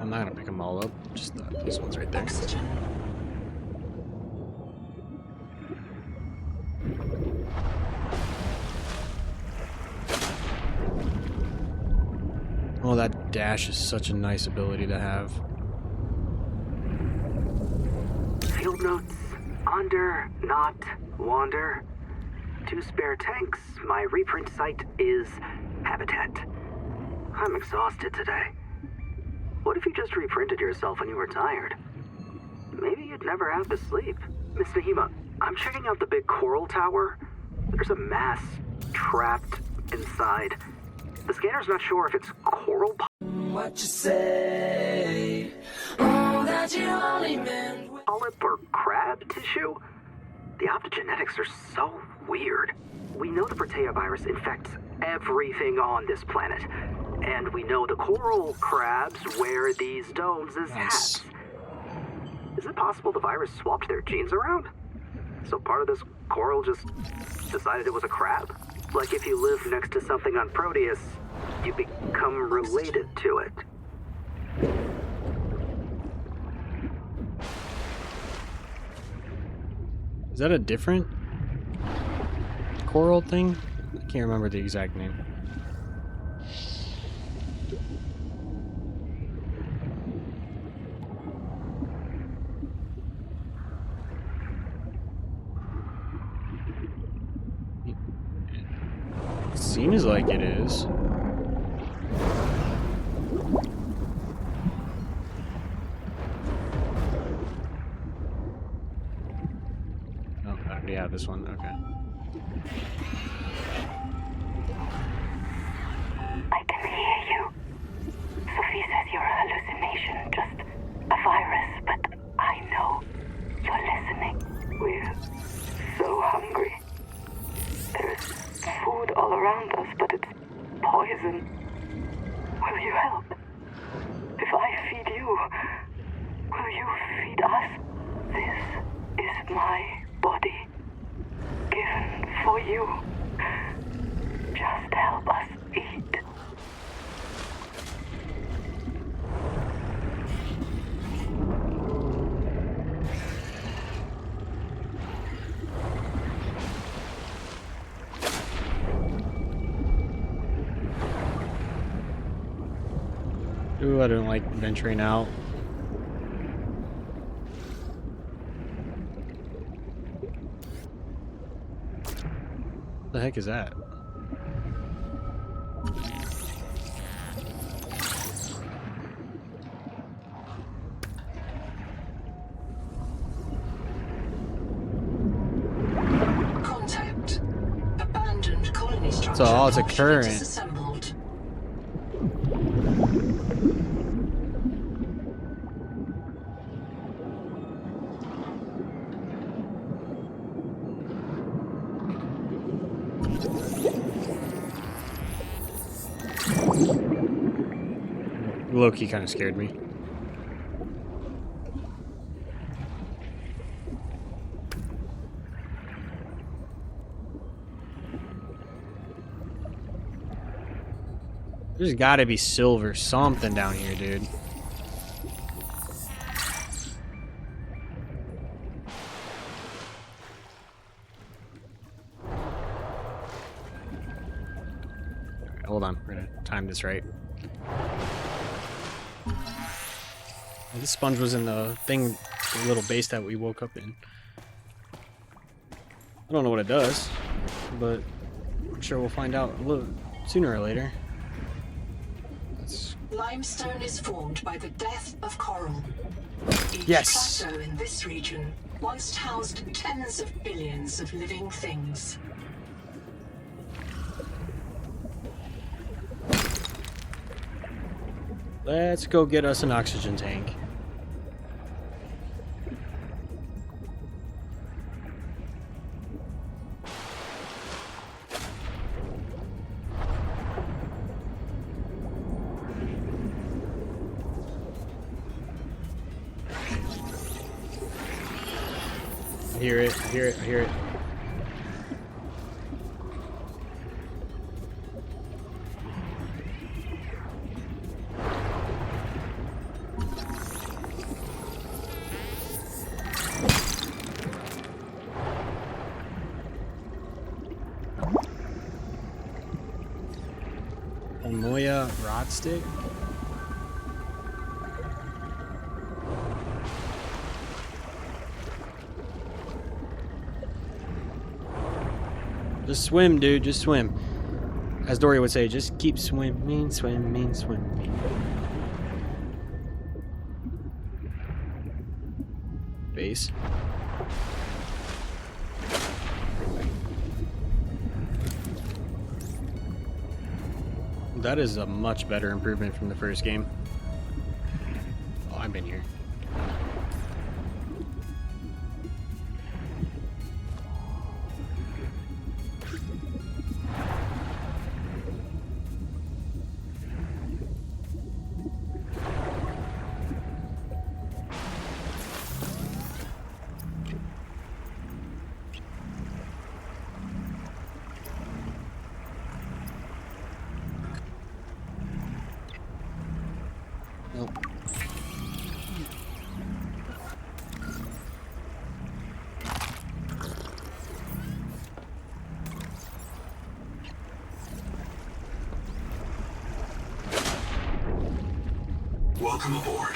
I'm not gonna pick them all up, just those ones right there. Oxygen. Oh, that dash is such a nice ability to have. Field notes. Under, not, wander. 2 spare tanks. My reprint site is habitat. I'm exhausted today. What if you just reprinted yourself when you were tired? Maybe you'd never have to sleep. Miss Nahima, I'm checking out the big coral tower. There's a mass trapped inside. The scanner's not sure if it's coral What you say? Oh, that you only meant. polyp or crab tissue. The optogenetics are so weird. We know the Protea virus infects everything on this planet. And we know the coral crabs wear these domes as hats. Is it possible the virus swapped their genes around? So part of this coral just decided it was a crab? Like if you live next to something on Proteus, you become related to it. Is that a different coral thing? I can't remember the exact name. Seems like it is. Oh, I already have this one. Okay. I can hear you. Sophie says you're a hallucination, just a virus, but I know you're listening. We're so hungry. There's food all around us, but it's poison. Will you help? If I feed you, will you feed us? This is my body, given for you. Just help us eat. Ooh, I don't like venturing out. The heck is that? Contact. Abandoned colony structure. So all it's a partially current. disassembled. Loki kind of scared me. There's got to be silver something down here, dude. Alright, hold on, we're gonna time this right. Oh, this sponge was in the thing, the little base that we woke up in. I don't know what it does, but I'm sure we'll find out a little sooner or later. Limestone is formed by the death of coral. Each Yes. plateau in this region once housed tens of billions of living things. Let's go get us an oxygen tank. I hear it, I hear it, I hear it. Moya rod stick? Just swim, dude, just swim. As Dory would say, just keep swimming, swimming, swimming. Base. That is a much better improvement from the first game. Oh, I've been here. Nope. Welcome aboard.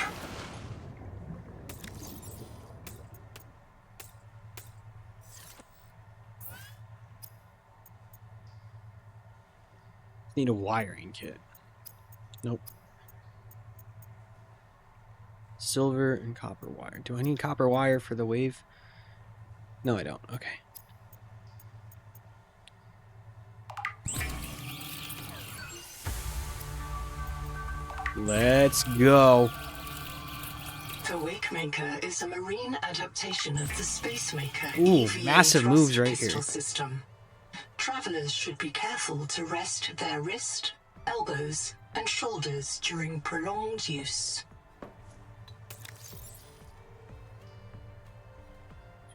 Need a wiring kit. Nope. Silver and copper wire. Do I need copper wire for the wave? No, I don't. Okay. Let's go. The Wakemaker is a marine adaptation of the Spacemaker Ooh, EVA massive thrust moves right pistol here. system. Travelers should be careful to rest their wrist, elbows, and shoulders during prolonged use.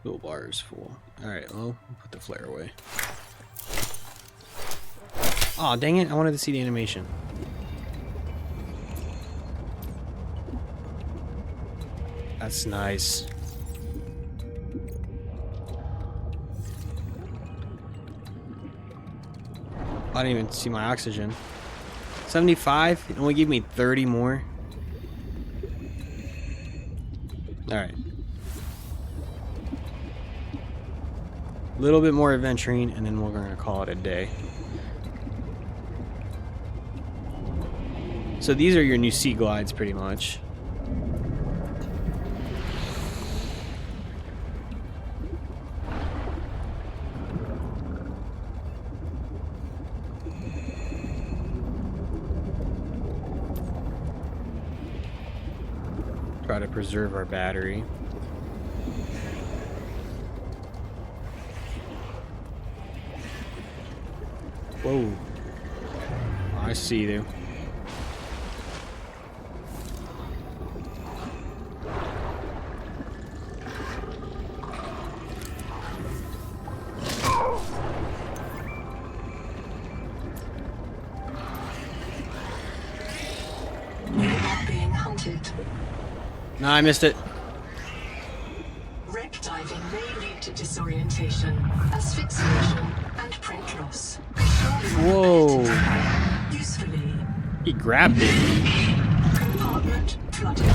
Fuel bar is full. Alright, well, put the flare away. Aw, dang it. I wanted to see the animation. That's nice. I didn't even see my oxygen. 75? It only gave me 30 more. Alright. A little bit more adventuring, and then we're going to call it a day. So these are your new sea glides, pretty much. Try to preserve our battery. Whoa. I see you. You are being hunted. No, I missed it. Wreck diving may lead to disorientation, asphyxiation, and print loss. Be sure you Whoa. usefully. He grabbed it. Compartment flooded.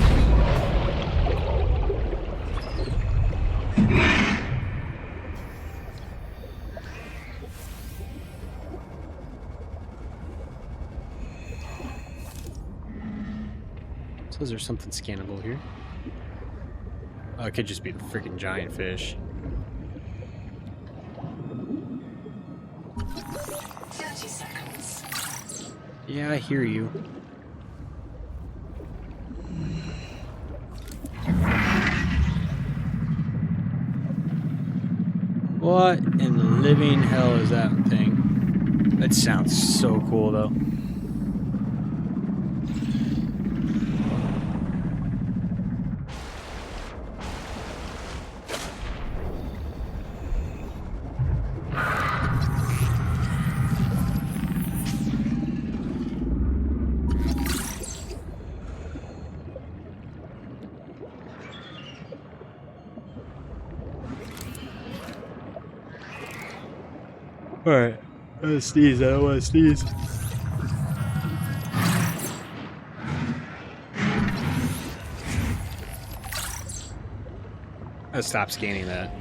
So is there something scannable here? Oh, it could just be the freaking giant fish. 30 seconds. Yeah, I hear you. What in the living hell is that thing? That sounds so cool, though. Alright, I'm gonna sneeze. I don't want to sneeze. Let's stop scanning that.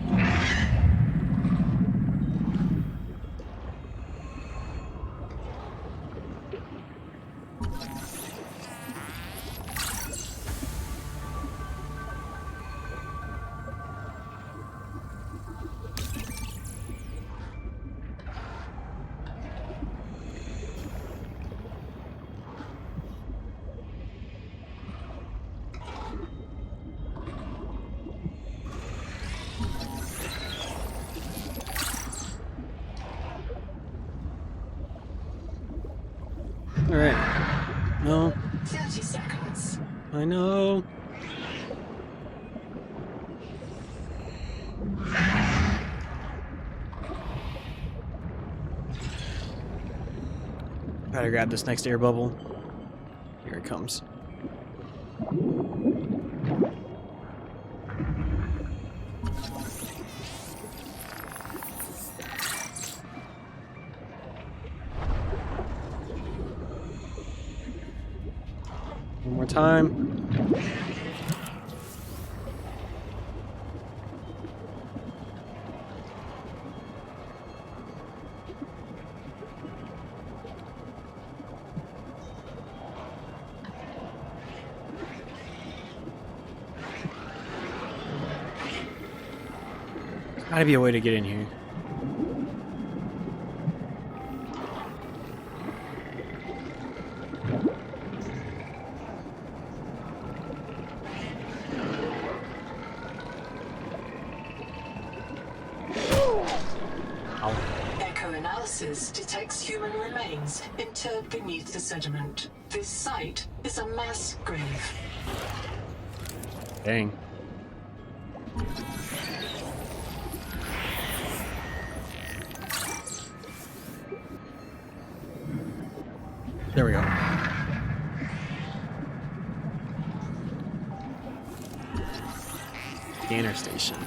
Alright. No. 30 seconds. I know. Gotta grab this next air bubble. Here it comes. One more time. Gotta be a way to get in here. Echo-analysis detects human remains interred beneath the sediment. This site is a mass grave. Dang. There we go. Scanner station.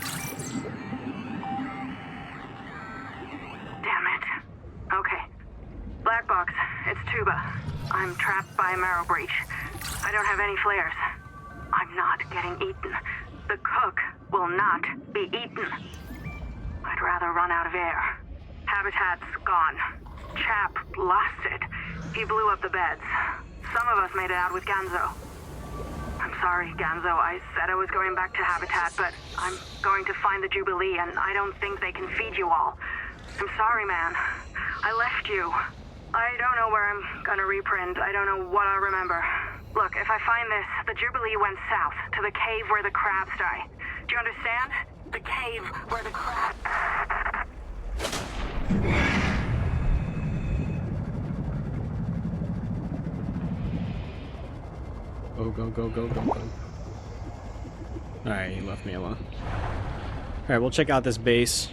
Damn it. Okay. Black box, it's Tuba. I'm trapped by a marrow breach. I don't have any flares. I'm not getting eaten. The cook will not be eaten. I'd rather another run out of air. Habitat's gone. Chap lost it. He blew up the beds. Some of us made it out with Ganzo. I'm sorry, Ganzo. I said I was going back to Habitat, but I'm going to find the Jubilee, and I don't think they can feed you all. I'm sorry, man. I left you. I don't know where I'm gonna reprint. I don't know what I'll remember. Look, if I find this, the Jubilee went south, to the cave where the crabs die. Do you understand? The cave where the crabs... Go, go, go, go, go, go. Alright, he left me alone. Alright, we'll check out this base.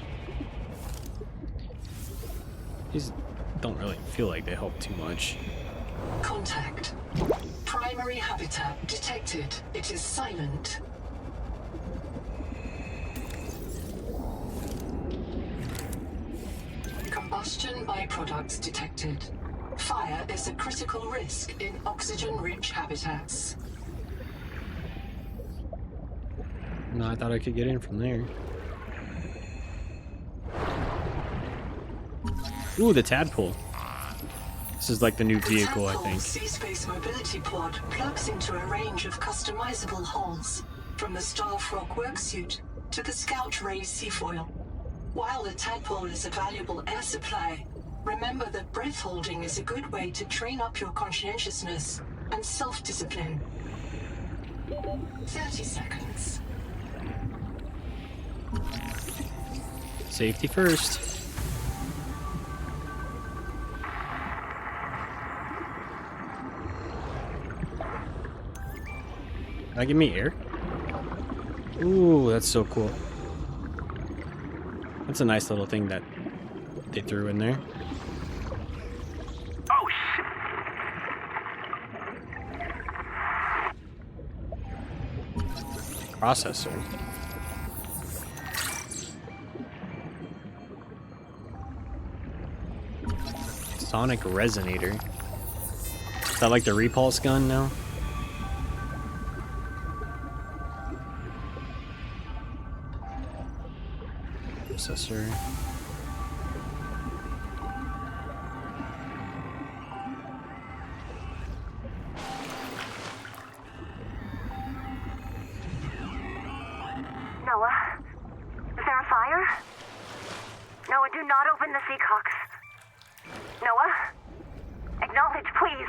These don't really feel like they help too much. Contact. Primary habitat detected. It is silent. Combustion byproducts detected. Fire is a critical risk in oxygen-rich habitats. No, I thought I could get in from there. Ooh, the tadpole. This is like the new vehicle, I think. The Sea-Space Mobility Pod plugs into a range of customizable hulls, from the Starfrog worksuit to the Scout Ray seafoil. While the tadpole is a valuable air supply, remember that breath holding is a good way to train up your conscientiousness and self-discipline. 30 seconds. Safety first. Can I give me air? Ooh, that's so cool. That's a nice little thing that they threw in there. Oh, shit! Processor. Sonic resonator. Is that like the repulse gun now? Processor. Noah? Is there a fire? Noah, do not open the Seacocks. Noah? Acknowledge, please.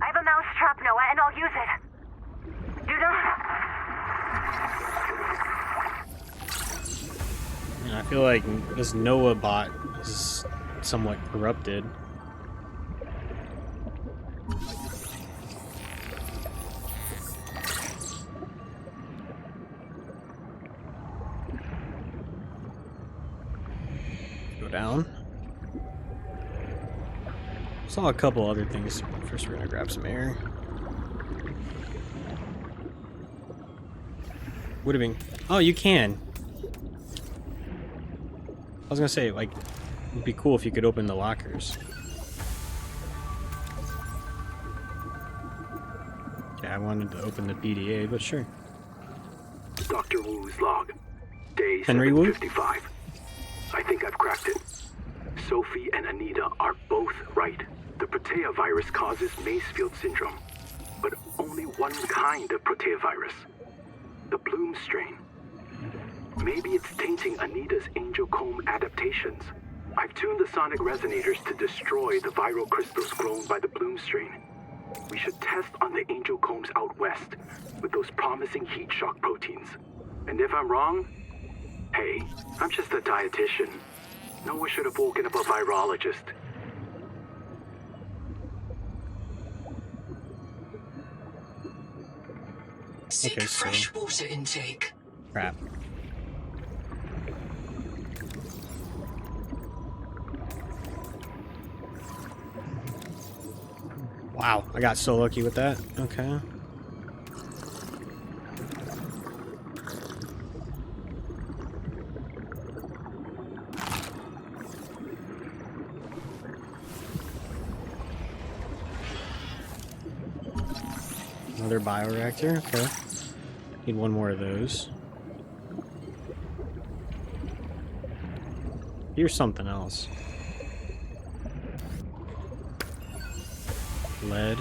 I have a mouse trap, Noah, and I'll use it. Do not... I feel like this Noah bot is somewhat corrupted. Go down. Saw a couple other things. First, we're gonna grab some air. Would have been. Oh, you can. I was gonna say, like, it'd be cool if you could open the lockers. Yeah, I wanted to open the PDA, but sure. Dr. Wu's log. Day Henry Wu? 755. I think I've cracked it. Sophie and Anita are both right. The Protea virus causes Macefield syndrome, but only one kind of Protea virus. The Bloom strain. Maybe it's tainting Anita's angel comb adaptations. I've tuned the sonic resonators to destroy the viral crystals grown by the Bloom strain. We should test on the angel combs out west with those promising heat shock proteins. And if I'm wrong, hey, I'm just a dietitian. No one should have woken up a virologist. Seek Okay, so- fresh water intake. Crap. Wow, I got so lucky with that. Okay. Another bioreactor, okay. Need one more of those. Here's something else. Lead.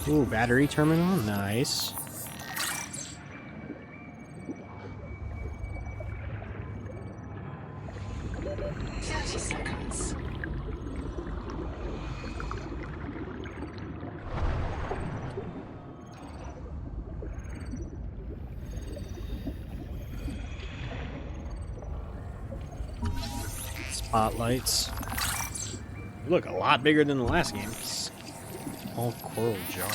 Ooh, battery terminal. Nice. Seconds. Spotlights. Look, a lot bigger than the last game. All coral jar.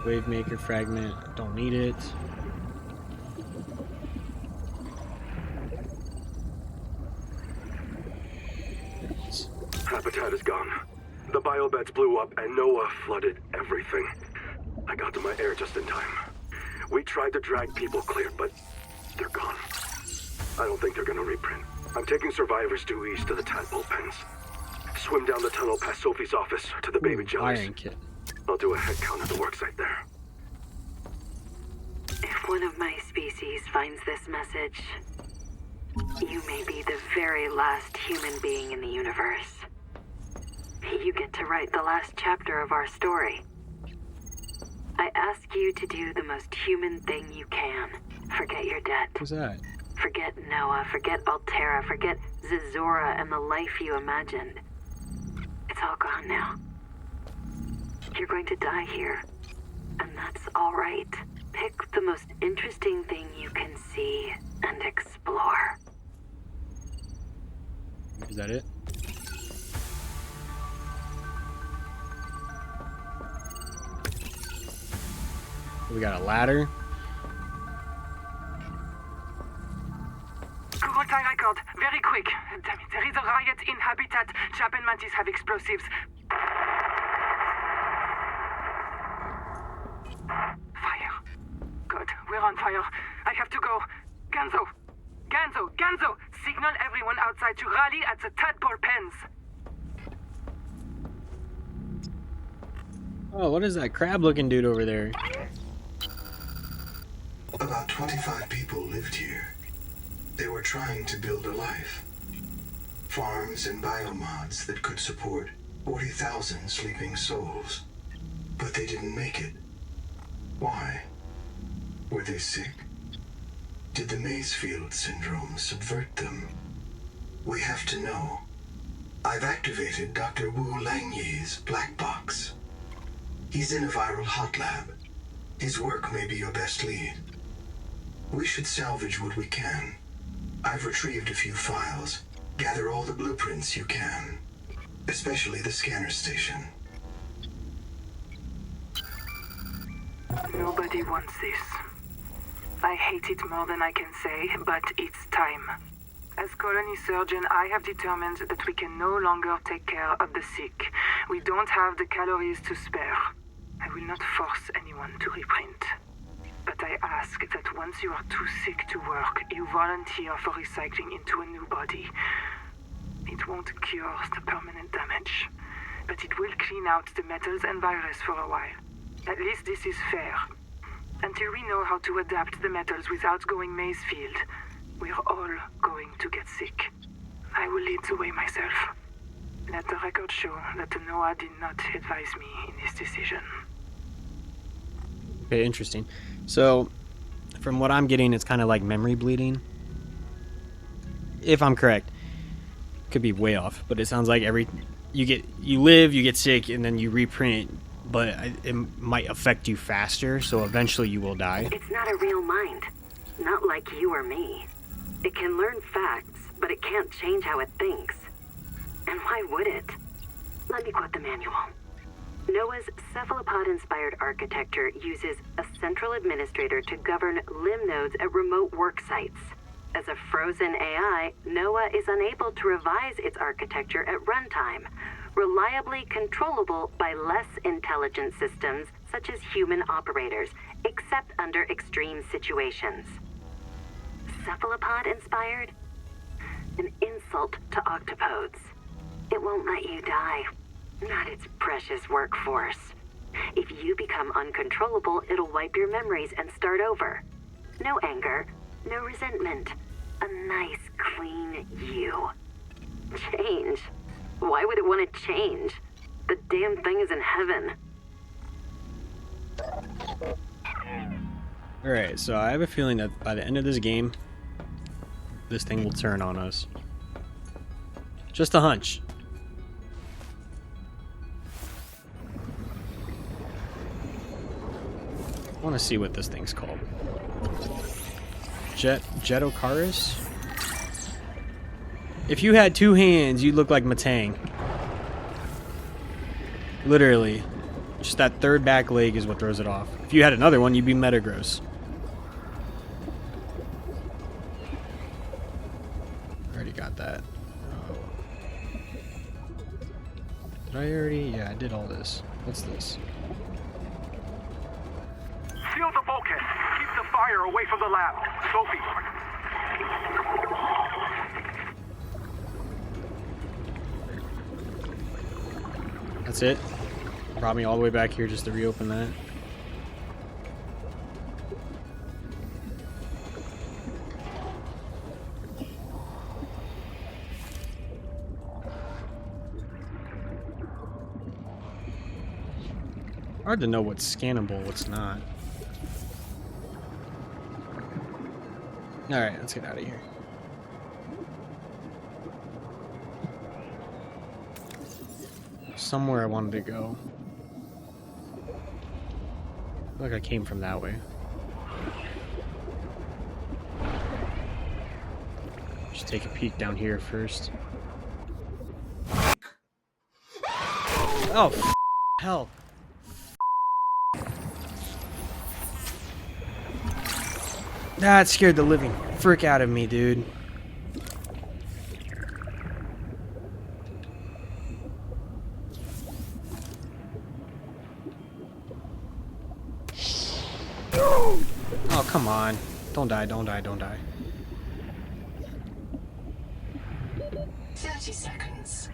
Wavemaker fragment. Don't need it. Habitat is gone. The biobeds blew up and Noah flooded everything. I got to my air just in time. We tried to drag people clear, but they're gone. I don't think they're gonna reprint. I'm taking survivors due east to the tadpole pens. Swim down the tunnel past Sophie's office to the baby jellies. Iron kit. I'll do a head count at the worksite there. If one of my species finds this message, you may be the very last human being in the universe. You get to write the last chapter of our story. I ask you to do the most human thing you can. Forget your debt. Who's that? Forget Noah, forget Altera, forget Zazora and the life you imagined. It's all gone now. You're going to die here, and that's all right. Pick the most interesting thing you can see and explore. Is that it? We got a ladder. Google time record. Very quick. Damn it, there is a riot in Habitat. Chap and Mantis have explosives. Fire. Good. We're on fire. I have to go. Ganzo. Ganzo. Ganzo. Signal everyone outside to rally at the tadpole pens. Oh, what is that crab-looking dude over there? About 25 people lived here. They were trying to build a life. Farms and biomods that could support 40,000 sleeping souls. But they didn't make it. Why? Were they sick? Did the Maysfield syndrome subvert them? We have to know. I've activated Dr. Wu Langyi's black box. He's in a viral hot lab. His work may be your best lead. We should salvage what we can. I've retrieved a few files. Gather all the blueprints you can. Especially the scanner station. Nobody wants this. I hate it more than I can say, but it's time. As colony surgeon, I have determined that we can no longer take care of the sick. We don't have the calories to spare. I will not force anyone to reprint. But I ask that once you are too sick to work, you volunteer for recycling into a new body. It won't cure the permanent damage, but it will clean out the metals and virus for a while. At least this is fair. Until we know how to adapt the metals without going Maysfield, we're all going to get sick. I will lead the way myself. Let the record show that Noah did not advise me in this decision. Okay, interesting. So, from what I'm getting, it's kind of like memory bleeding. If I'm correct. Could be way off, but it sounds like you live, you get sick, and then you reprint, but it might affect you faster, so eventually you will die. It's not a real mind. Not like you or me. It can learn facts, but it can't change how it thinks. And why would it? Let me quote the manual. Noah's cephalopod-inspired architecture uses a central administrator to govern limb nodes at remote work sites. As a frozen AI, Noah is unable to revise its architecture at runtime, reliably controllable by less intelligent systems such as human operators, except under extreme situations. Cephalopod-inspired? An insult to octopodes. It won't let you die. Not its precious workforce. If you become uncontrollable, it'll wipe your memories and start over. No anger, no resentment. A nice, clean you. Change? Why would it want to change? The damn thing is in heaven. Alright, so I have a feeling that by the end of this game, this thing will turn on us. Just a hunch. I want to see what this thing's called. Jetocaris? If you had 2 hands, you'd look like Matang. Literally. Just that third back leg is what throws it off. If you had another one, you'd be Metagross. Already got that. Oh. Did I already? Yeah, I did all this. What's this? Seal the bulkhead. Keep the fire away from the lab. Sophie. That's it? Brought me all the way back here just to reopen that. Hard to know what's scannable, what's not. Alright, let's get out of here. Somewhere I wanted to go. I feel like I came from that way. Just take a peek down here first. Oh, hell. That scared the living frick out of me, dude. Oh, come on. Don't die, don't die, don't die. 30 seconds.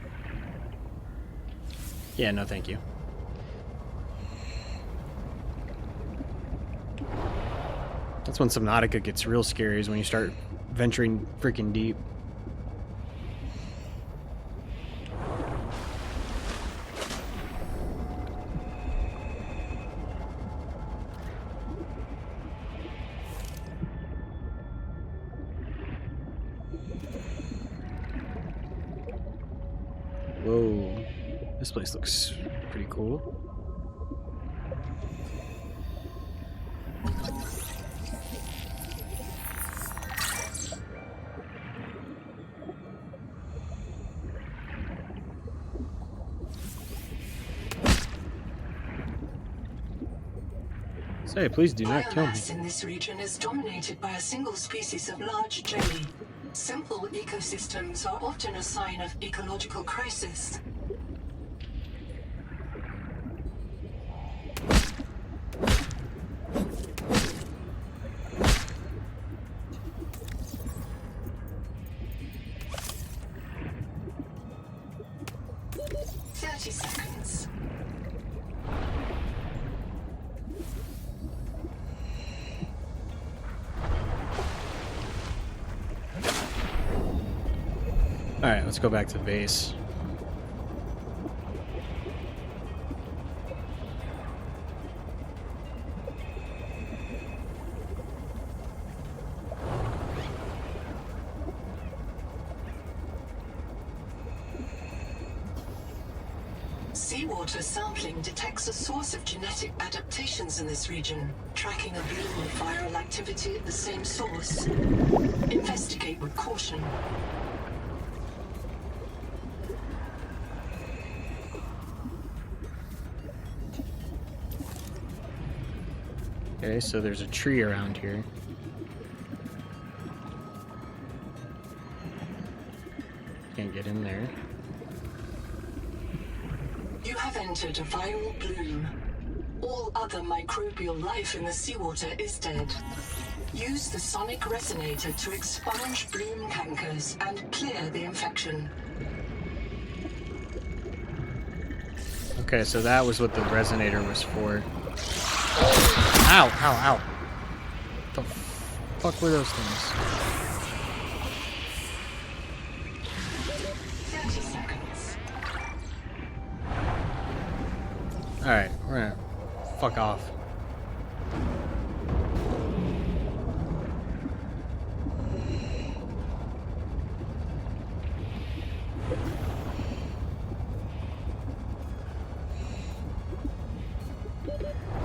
Yeah, no thank you. That's when Subnautica gets real scary, is when you start venturing freaking deep. Whoa, this place looks pretty cool. Say, please do not kill me. Biomass in this region is dominated by a single species of large jelly. Simple ecosystems are often a sign of ecological crisis. Seconds. Alright, let's go back to base. Seawater sampling detects a source of genetic adaptations in this region, tracking a bloom of viral activity at the same source. Investigate with caution. Okay, so there's a tree around here. Can't get in there. You have entered a viral bloom. All other microbial life in the seawater is dead. Use the sonic resonator to expunge bloom cankers and clear the infection. Okay, so that was what the resonator was for. Ow, ow, ow. The fuck were those things? 30 seconds. Alright, we're gonna fuck off.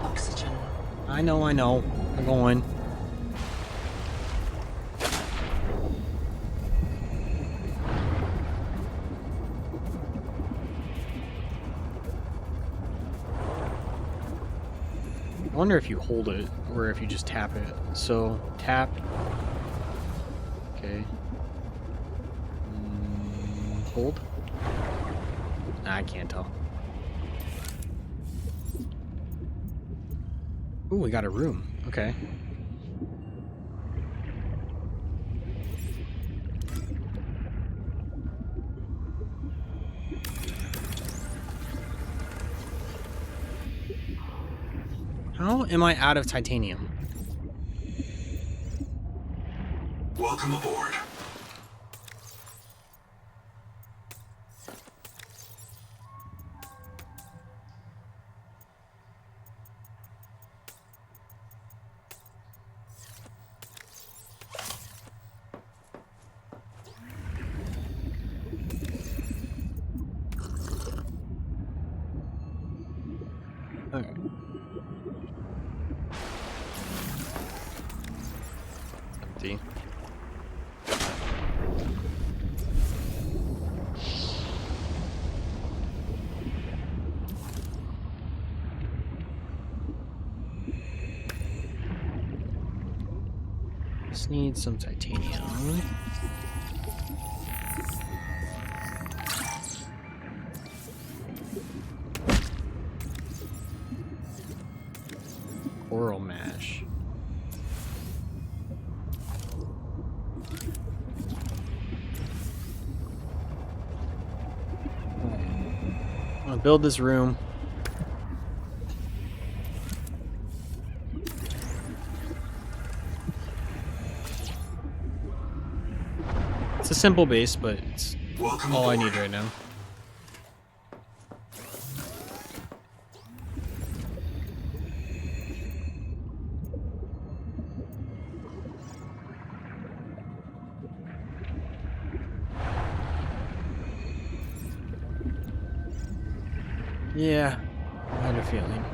Oxygen. I know. We're going. I wonder if you hold it or if you just tap it. So, tap. Okay. Hold. I can't tell. Ooh, we got a room. Okay. How am I out of titanium? Welcome aboard. Okay. Empty. Just need some titanium. Coral mash. I'm gonna build this room. It's a simple base, but it's Welcome all I aboard. need right now. Yeah, I had a feeling.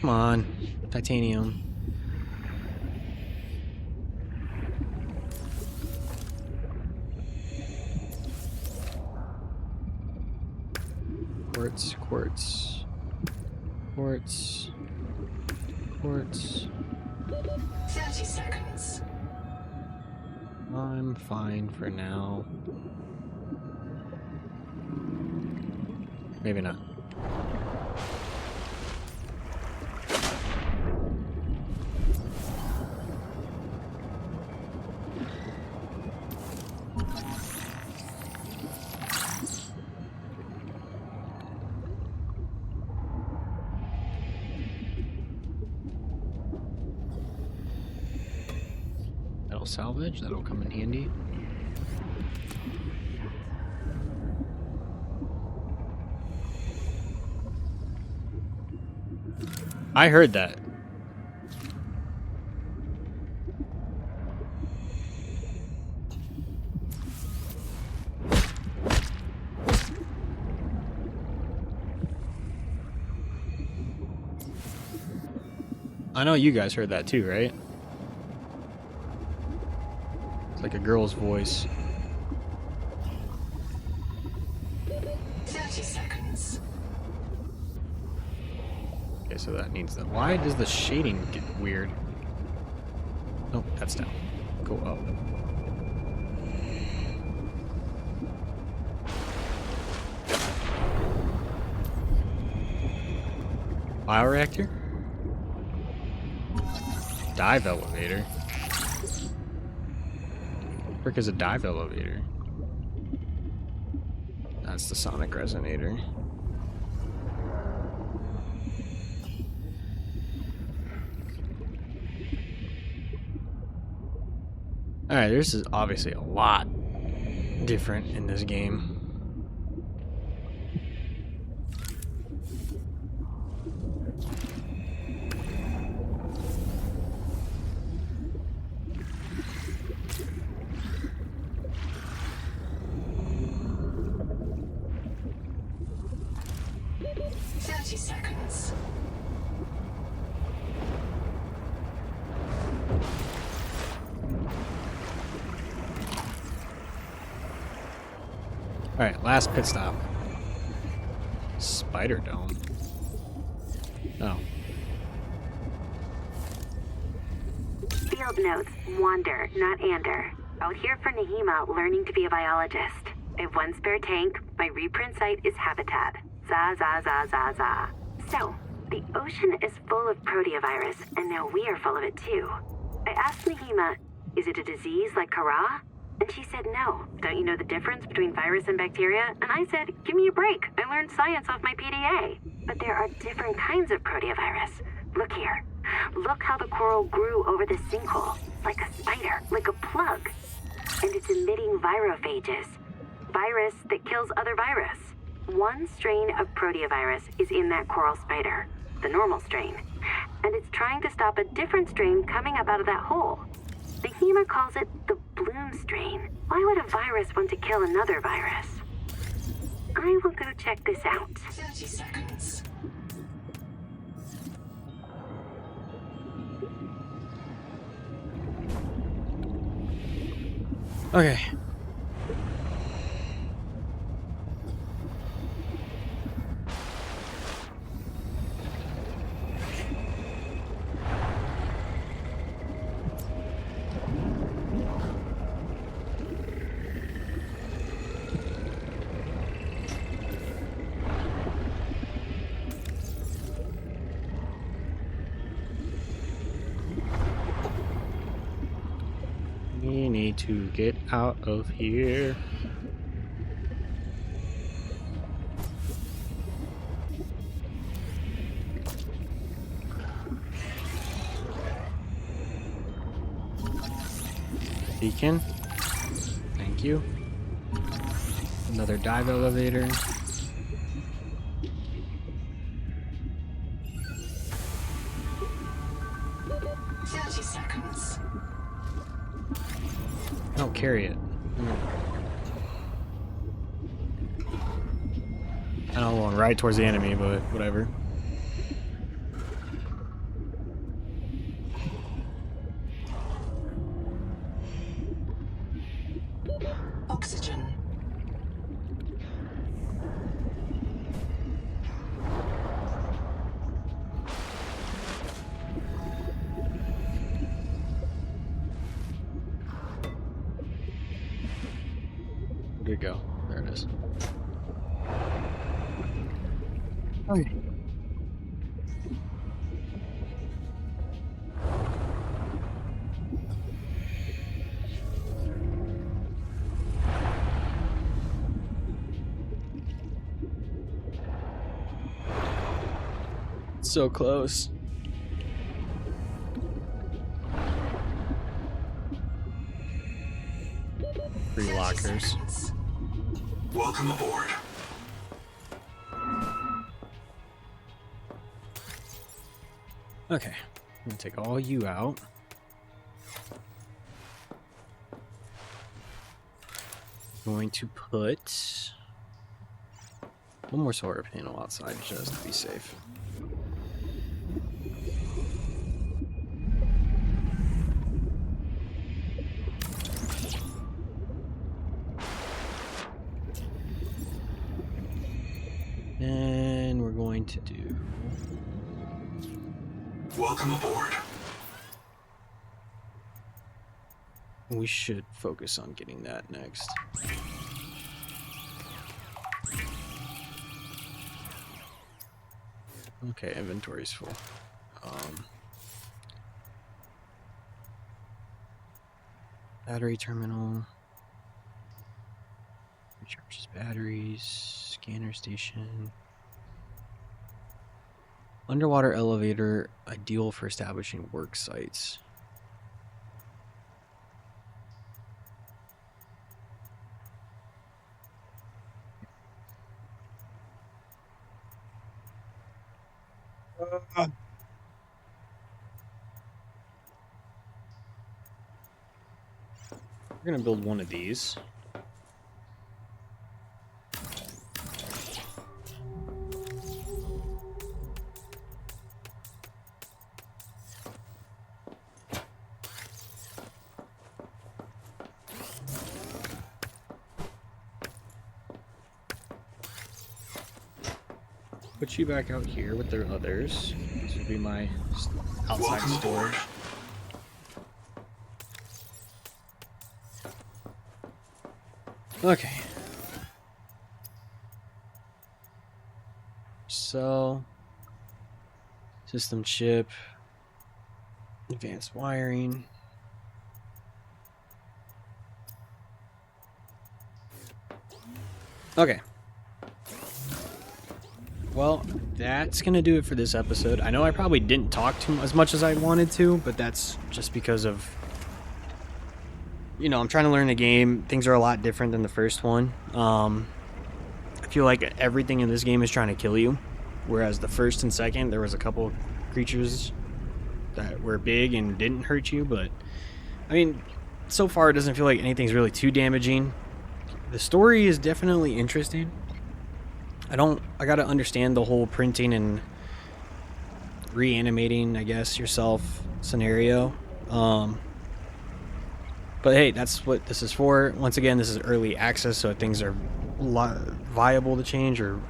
Come on. Titanium. Quartz, quartz. Quartz. Quartz. 30 seconds. I'm fine for now. Maybe not. That'll salvage, that'll come in handy. I heard that. I know you guys heard that too, right? It's like a girl's voice. 30 seconds. Okay, so that needs that. Why does the shading get weird? Nope, that's down. Go up. Bioreactor? Dive elevator? Frick is a dive elevator? That's the sonic resonator. Alright, this is obviously a lot different in this game. Seconds. Alright, last pit stop. Spider Dome. Oh. Field notes, wander, not ander. Out here for Nahima, learning to be a biologist. I have one spare tank. My reprint site is habitat. Za za za za za. So, the ocean is full of proteovirus, and now we are full of it too. I asked Nahima, is it a disease like Kara? And she said no. Don't you know the difference between virus and bacteria? And I said, give me a break. I learned science off my PDA. But there are different kinds of proteovirus. Look here. Look how the coral grew over the sinkhole. Like a spider, like a plug. And it's emitting virophages. Virus that kills other virus. One strain of proteovirus is in that coral spider, the normal strain. And it's trying to stop a different strain coming up out of that hole. The HEMA calls it the bloom strain. Why would a virus want to kill another virus? I will go check this out. 30 seconds. Okay. We need to get out of here. Beacon. Thank you. Another dive elevator. Don't carry it. I don't want right towards the enemy, but whatever. Oxygen. Where'd it go? There it is. Okay. So close. Three lockers. Welcome aboard. Okay, I'm gonna take all you out. Going to put one more solar panel outside just to be safe. And we're going to do... Welcome aboard. We should focus on getting that next. Okay, inventory's full. Battery terminal. Recharges batteries. Scanner station. Underwater elevator, ideal for establishing work sites. We're gonna build one of these. Put you back out here with the others. This would be my outside storage. Okay. So, system chip, advanced wiring. Okay. Well, that's gonna do it for this episode. I know I probably didn't talk as much as I wanted to, but that's just because of, you know, I'm trying to learn the game. Things are a lot different than the first one. I feel like everything in this game is trying to kill you, whereas the first and second, there was a couple creatures that were big and didn't hurt you, but I mean, so far it doesn't feel like anything's really too damaging. The story is definitely interesting. I gotta understand the whole printing and reanimating, I guess, yourself scenario. But hey, that's what this is for. Once again, this is early access, so things are viable to change or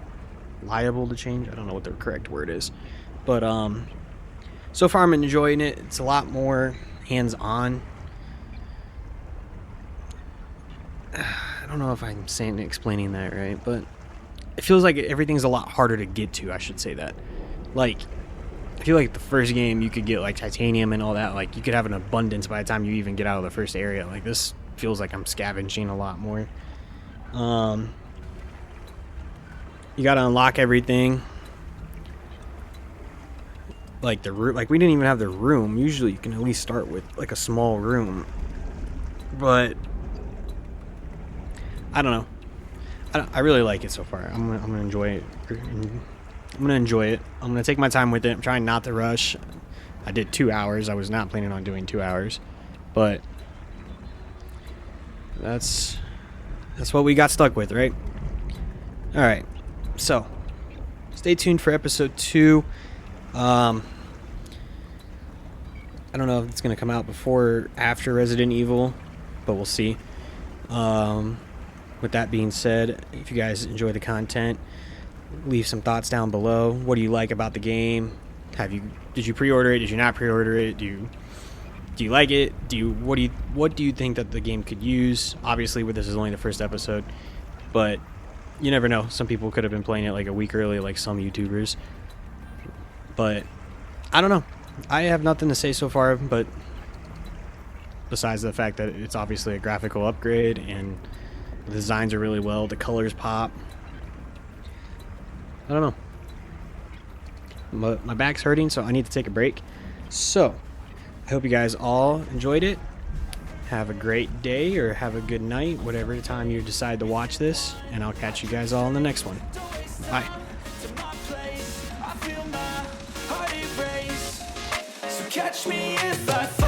liable to change. I don't know what the correct word is. But so far I'm enjoying it. It's a lot more hands-on. I don't know if I'm explaining that right, but it feels like everything's a lot harder to get to, I should say that. Like, I feel like the first game you could get like titanium and all that, like you could have an abundance by the time you even get out of the first area. Like this feels like I'm scavenging a lot more. You gotta unlock everything. Like the room, like we didn't even have the room. Usually you can at least start with like a small room, but I don't know. I really like it so far. I'm gonna enjoy it. I'm gonna enjoy it. I'm gonna take my time with it. I'm trying not to rush. I did 2 hours. I was not planning on doing 2 hours, but that's what we got stuck with, right? All right. So stay tuned for episode 2. I don't know if it's gonna come out before or after Resident Evil, but we'll see. With that being said, if you guys enjoy the content, leave some thoughts down below. What do you like about the game? Did you pre-order it? Did you not pre-order it? Do you like it? What do you think that the game could use? Obviously, this is only the first episode, but you never know. Some people could have been playing it like a week early, like some YouTubers. But I don't know. I have nothing to say so far, but besides the fact that it's obviously a graphical upgrade and the designs are really well, the colors pop. I don't know. My back's hurting, so I need to take a break. So, I hope you guys all enjoyed it. Have a great day or have a good night, whatever time you decide to watch this, and I'll catch you guys all in the next one. Bye. Catch me if I fall.